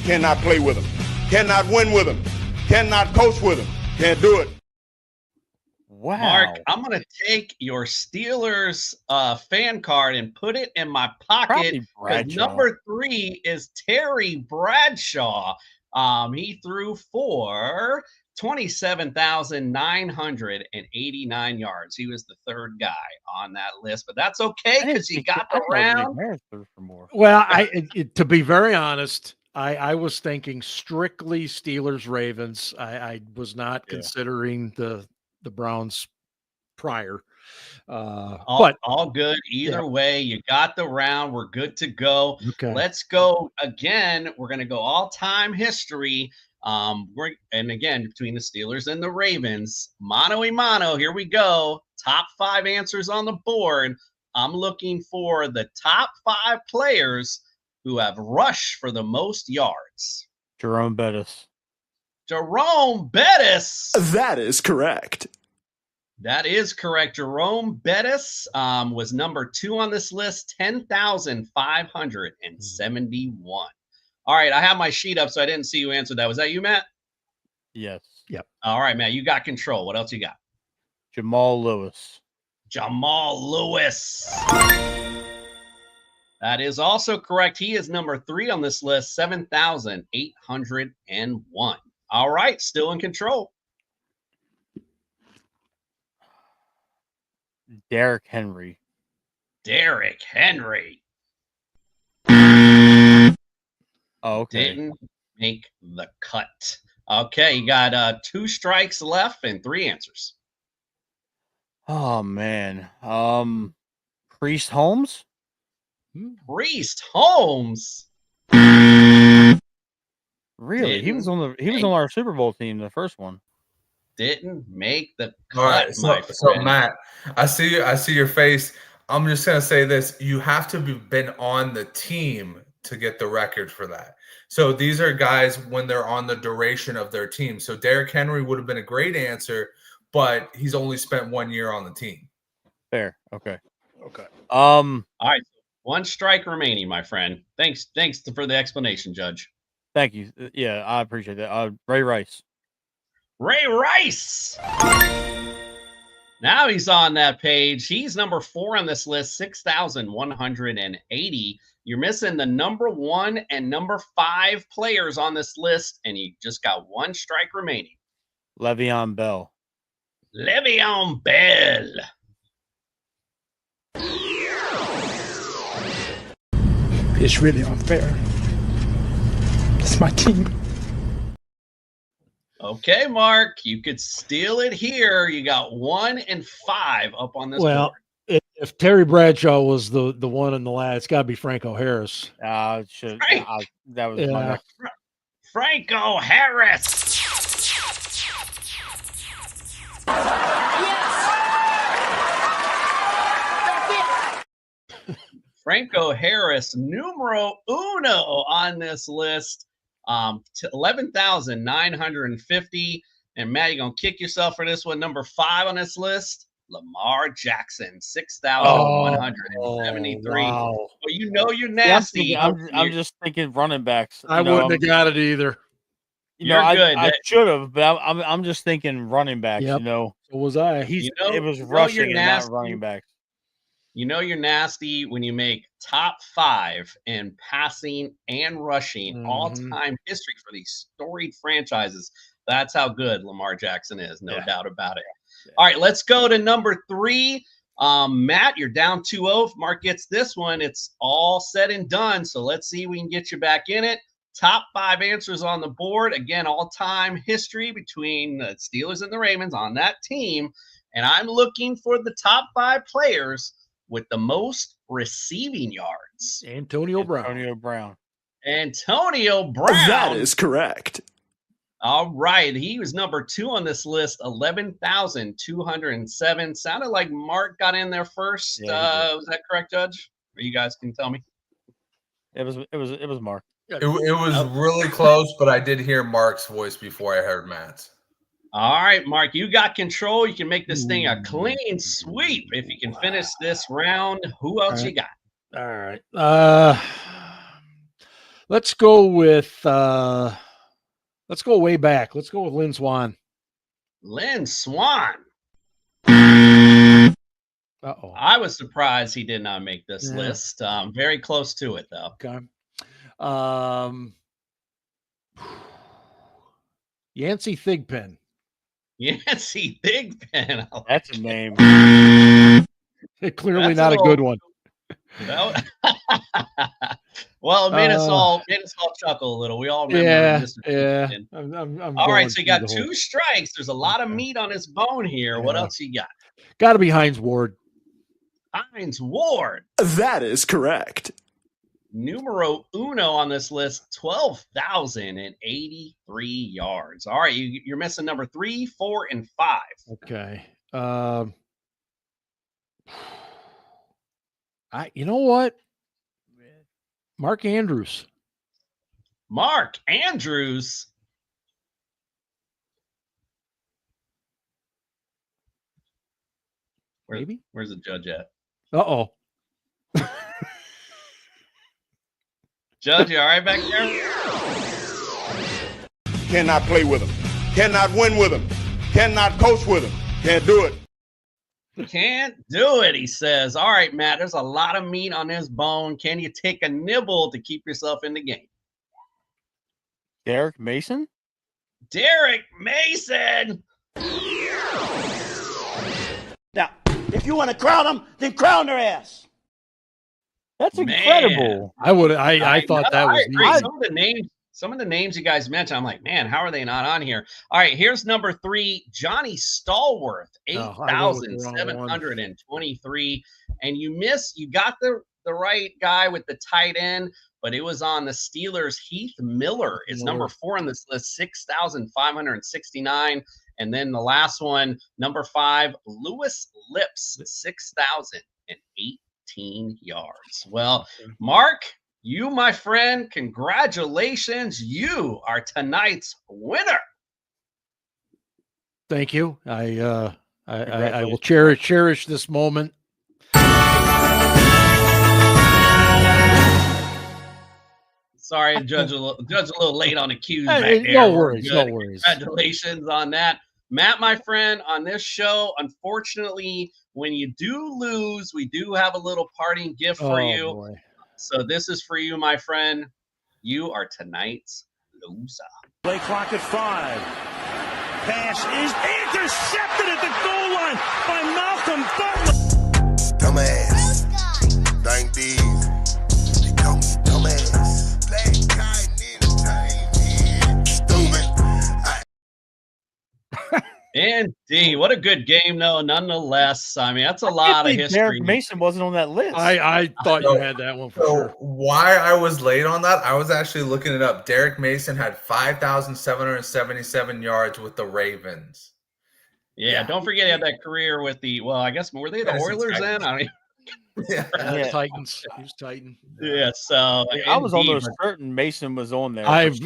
Cannot play with him. Cannot win with him. Cannot coach with him. Can't do it. Wow. Mark, I'm going to take your Steelers fan card and put it in my pocket. Number 3 is Terry Bradshaw. He threw for 27,989 yards. He was the 3rd guy on that list, but that's okay because he got the round. Well, to be very honest, I was thinking strictly Steelers Ravens. I was not considering the Browns prior. All good. Either way, you got the round. We're good to go. Okay. Let's go again. We're going to go all-time history. And again, between the Steelers and the Ravens, mano a mano. Here we go. Top 5 answers on the board. I'm looking for the top 5 players who have rushed for the most yards. Jerome Bettis. Jerome Bettis. That is correct. That is correct. Jerome Bettis was number 2 on this list, 10,571. All right, I have my sheet up, so I didn't see you answer that. Was that you, Matt? Yes. Yep. All right, Matt, you got control. What else you got? Jamal Lewis. Jamal Lewis. That is also correct. He is number 3 on this list, 7,801. All right, still in control. Derrick Henry. Derrick Henry. Oh, okay. Didn't make the cut. Okay, you got 2 strikes left and 3 answers. Oh man. Priest Holmes? Priest Holmes. Really? He was on our Super Bowl team, the first one. Didn't make the cut. All right, so Matt, I see your face. I'm just gonna say this: you have to have been on the team to get the record for that. So these are guys when they're on the duration of their team. So Derrick Henry would have been a great answer, but he's only spent 1 year on the team. Fair. Okay. All right, 1 strike remaining, my friend. Thanks for the explanation, Judge. Thank you. Yeah, I appreciate that. Ray Rice. Ray Rice. Now he's on that page. He's number 4 on this list, 6,180. You're missing the number 1 and number 5 players on this list, and you just got 1 strike remaining. Le'Veon Bell. Le'Veon Bell. It's really unfair. It's my team. Okay, Mark, you could steal it here. You got 1 and 5 up on this Well, board. if Terry Bradshaw was the one in the last, it's got to be Franco Harris. That was my next. Franco Harris. Franco Harris, numero uno on this list, 11,950. And Matt, you're gonna kick yourself for this one. Number 5 on this list, Lamar Jackson, 6,173. Wow. Well, you know you're nasty. Yeah, I'm just thinking running backs. I wouldn't have got it either. You're good. I should have, but I'm just thinking running backs. Yep. You know, So was I. it was rushing and not running backs. You know you're nasty when you make top 5 in passing and rushing all-time history for these storied franchises. That's how good Lamar Jackson is, no doubt about it. All right, let's go to number 3. Matt, you're down 2-0. If Mark gets this one, it's all said and done. So let's see if we can get you back in it. Top 5 answers on the board. Again, all-time history between the Steelers and the Ravens on that team. And I'm looking for the top 5 players with the most receiving yards. Antonio Brown. Antonio Brown. That is correct. All right. He was number 2 on this list, 11,207. Sounded like Mark got in there first. Was that correct, Judge? Or you guys can tell me. It was Mark. It was really close, but I did hear Mark's voice before I heard Matt's. All right, Mark, you got control. You can make this thing a clean sweep if you can finish this round. Who else you got? All right. Let's go with let's go way back. Let's go with Lynn Swann. Lynn Swann. Uh-oh. I was surprised he did not make this list. Very close to it, though. Okay. Yancey Thigpen. Yancey Thigpen. That's a name. Clearly not a good one. No. Well, it made us all chuckle a little. We all remember. Yeah. I'm all right, so you got 2 strikes. There's a lot of meat on this bone here. What else you got? Got to be Hines Ward. Hines Ward. That is correct. Numero uno on this list, 12,083 yards. All right, you're missing number 3, 4, and 5. Okay. You know what? Mark Andrews. Mark Andrews. Maybe. Where's the judge at? Uh-oh. Judge, you all right back there? Cannot play with him. Cannot win with him. Cannot coach with him. Can't do it. Can't do it, he says. All right, Matt, there's a lot of meat on this bone. Can you take a nibble to keep yourself in the game? Derek Mason? Derek Mason! Now, if you want to crown them, then crown their ass. That's incredible. I thought that was easy. Some of the names you guys mentioned, I'm like, man, how are they not on here? All right, here's number 3, Johnny Stallworth, 8,723. And you got the right guy with the tight end, but it was on the Steelers. Heath Miller is number 4 on this list, 6,569. And then the last one, number 5, Lewis Lips, 6,018 yards. Well, Mark, you, my friend, congratulations. You are tonight's winner. Thank you. I will cherish this moment. Sorry, Judge a little late on the cues. No worries. Congratulations on that. Matt, my friend, on this show, unfortunately, when you do lose, we do have a little parting gift for you. Boy. So this is for you, my friend. You are tonight's loser. Play clock at 5. Pass is intercepted at the goal line by Malcolm Butler. Dumbass. Thank these. They call me dumbass. Indeed. What a good game, though, nonetheless. I mean, that's a lot of history. Derek Mason wasn't on that list. I thought you had that one for sure. Why I was late on that, I was actually looking it up. Derek Mason had 5,777 yards with the Ravens. Yeah, don't forget he had that career with I guess, were they the Oilers then? I mean, Titans. He was Titan. Yeah, so I was almost certain Mason was on there. As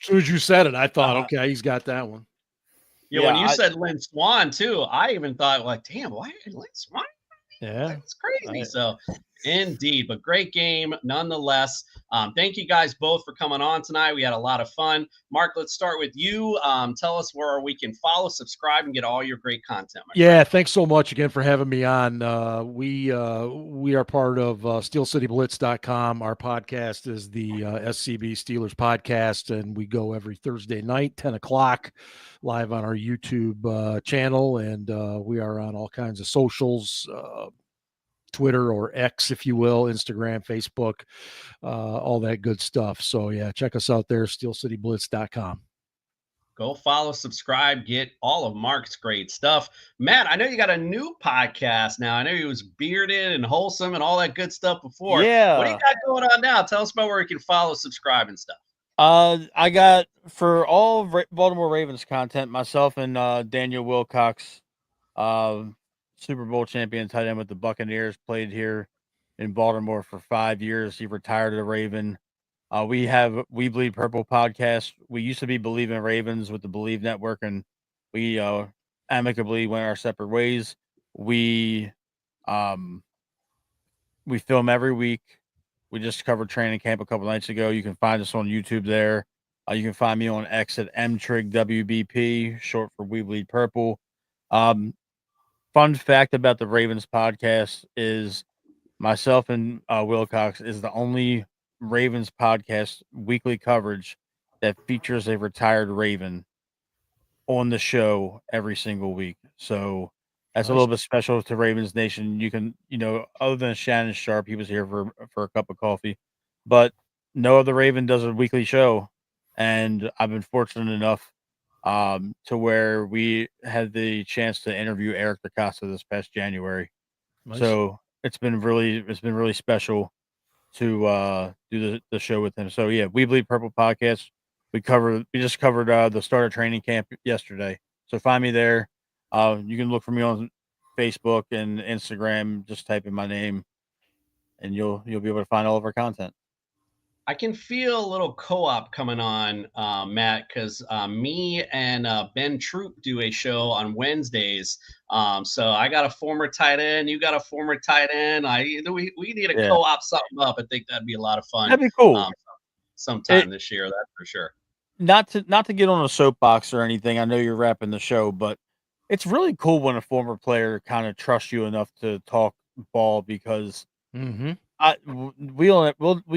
soon as you said it, I thought, okay, he's got that one. Yeah, when you said Lynn Swan too, I even thought, like, damn, why Lynn Swan? Yeah, it's crazy. So, indeed, but great game nonetheless. Thank you guys both for coming on tonight. We had a lot of fun. Mark, let's start with you. Tell us where we can follow, subscribe, and get all your great content. Thanks so much again for having me on. We are part of SteelCityBlitz.com. Our podcast is the SCB Steelers podcast, and we go every Thursday night, 10 o'clock, live on our YouTube channel, and we are on all kinds of socials, Twitter or X, if you will, Instagram, Facebook, all that good stuff. So check us out there, SteelCityBlitz.com. Go follow, subscribe, get all of Mark's great stuff. Matt, I know you got a new podcast now. I know he was bearded and wholesome and all that good stuff before. Yeah. What do you got going on now? Tell us about where you can follow, subscribe, and stuff. I got, for all Baltimore Ravens content, myself and Daniel Wilcox, Super Bowl champion tight end with the Buccaneers, played here in Baltimore for 5 years. He retired as a Raven. We have We Bleed Purple podcast. We used to be Believe in Ravens with the Believe Network, and we amicably went our separate ways. We film every week. We just covered training camp a couple nights ago. You can find us on YouTube there. You can find me on X at mtrigwbp, short for We Bleed Purple. Fun fact about the Ravens podcast is myself and Wilcox is the only Ravens podcast weekly coverage that features a retired Raven on the show every single week. So that's a little bit special to Ravens Nation. You can, other than Shannon Sharp, he was here for a cup of coffee, but no other Raven does a weekly show. And I've been fortunate enough to where we had the chance to interview Eric DeCosta this past January. Nice. So it's been really special to do the show with him. So We Bleed Purple podcast. We just covered the start of training camp yesterday. So find me there. You can look for me on Facebook and Instagram. Just type in my name, and you'll be able to find all of our content. I can feel a little co-op coming on, Matt, because me and Ben Troop do a show on Wednesdays. So I got a former tight end, you got a former tight end. We need to co-op something up. I think that'd be a lot of fun. That'd be cool. Sometime this year, that's for sure. Not to get on a soapbox or anything. I know you're wrapping the show, but it's really cool when a former player kind of trusts you enough to talk ball, because we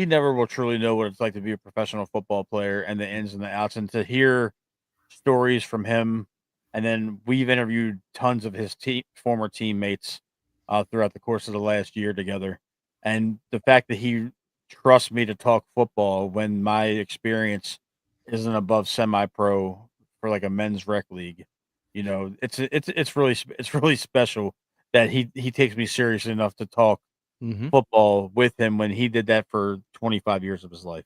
never will truly know what it's like to be a professional football player and the ins and the outs, and to hear stories from him. And then we've interviewed tons of his former teammates throughout the course of the last year together. And the fact that he trusts me to talk football when my experience isn't above semi-pro for like a men's rec league, it's really special that he takes me seriously enough to talk football with him when he did that for 25 years of his life.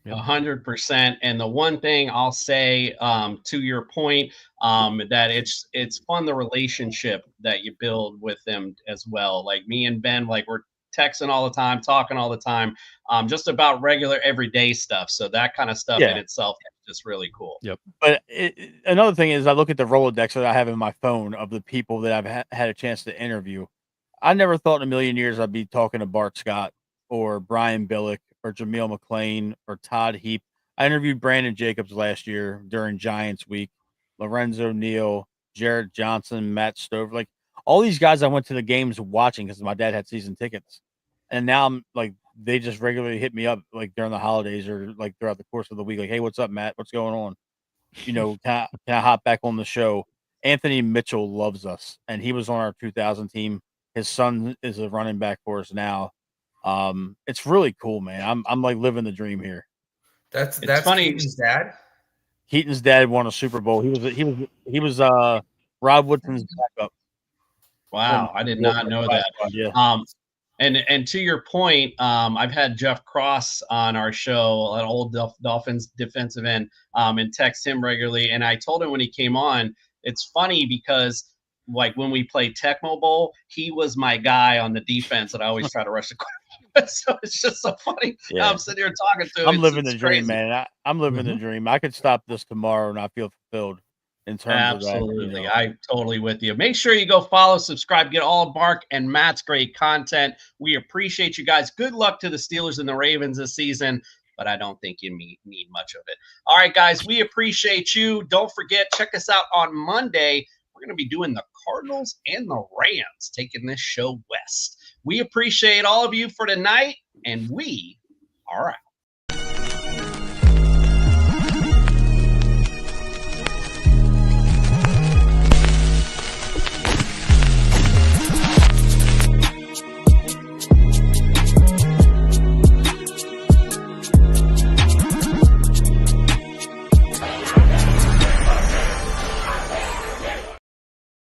100%. And the one thing I'll say to your point, that it's fun, the relationship that you build with them as well. Like me and Ben, like we're texting all the time, talking all the time, just about regular everyday stuff. So that kind of stuff in itself is just really cool. Yep. But another thing is, I look at the Rolodex that I have in my phone of the people that I've had a chance to interview. I never thought in a million years I'd be talking to Bart Scott or Brian Billick or Jameel McLean or Todd Heap. I interviewed Brandon Jacobs last year during Giants Week, Lorenzo Neal, Jarrett Johnson, Matt Stover. Like, all these guys I went to the games watching because my dad had season tickets. And now I'm like, they just regularly hit me up like during the holidays or like throughout the course of the week. Like, hey, what's up, Matt? What's going on? Can I hop back on the show? Anthony Mitchell loves us, and he was on our 2000 team. His son is a running back for us now. It's really cool, man. I'm like living the dream here. That's funny. Keaton's dad. Keaton's dad won a Super Bowl. He was Rod Woodson's backup. Wow, I did not know that. Yeah. And to your point, I've had Jeff Cross on our show, an old Dolphins defensive end, and text him regularly. And I told him when he came on, it's funny because like when we played Tecmo Bowl, he was my guy on the defense that I always try to rush the quarterback. So it's just so funny. Yeah. I'm sitting here talking to him. I'm living the dream, crazy. man. I'm living the dream. I could stop this tomorrow and I feel fulfilled in terms Absolutely. of that. You know. I'm totally with you. Make sure you go follow, subscribe, get all Mark and Matt's great content. We appreciate you guys. Good luck to the Steelers and the Ravens this season, but I don't think you need much of it. All right, guys, we appreciate you. Don't forget, check us out on Monday. We're going to be doing the Cardinals and the Rams, taking this show west. We appreciate all of you for tonight, and we are out.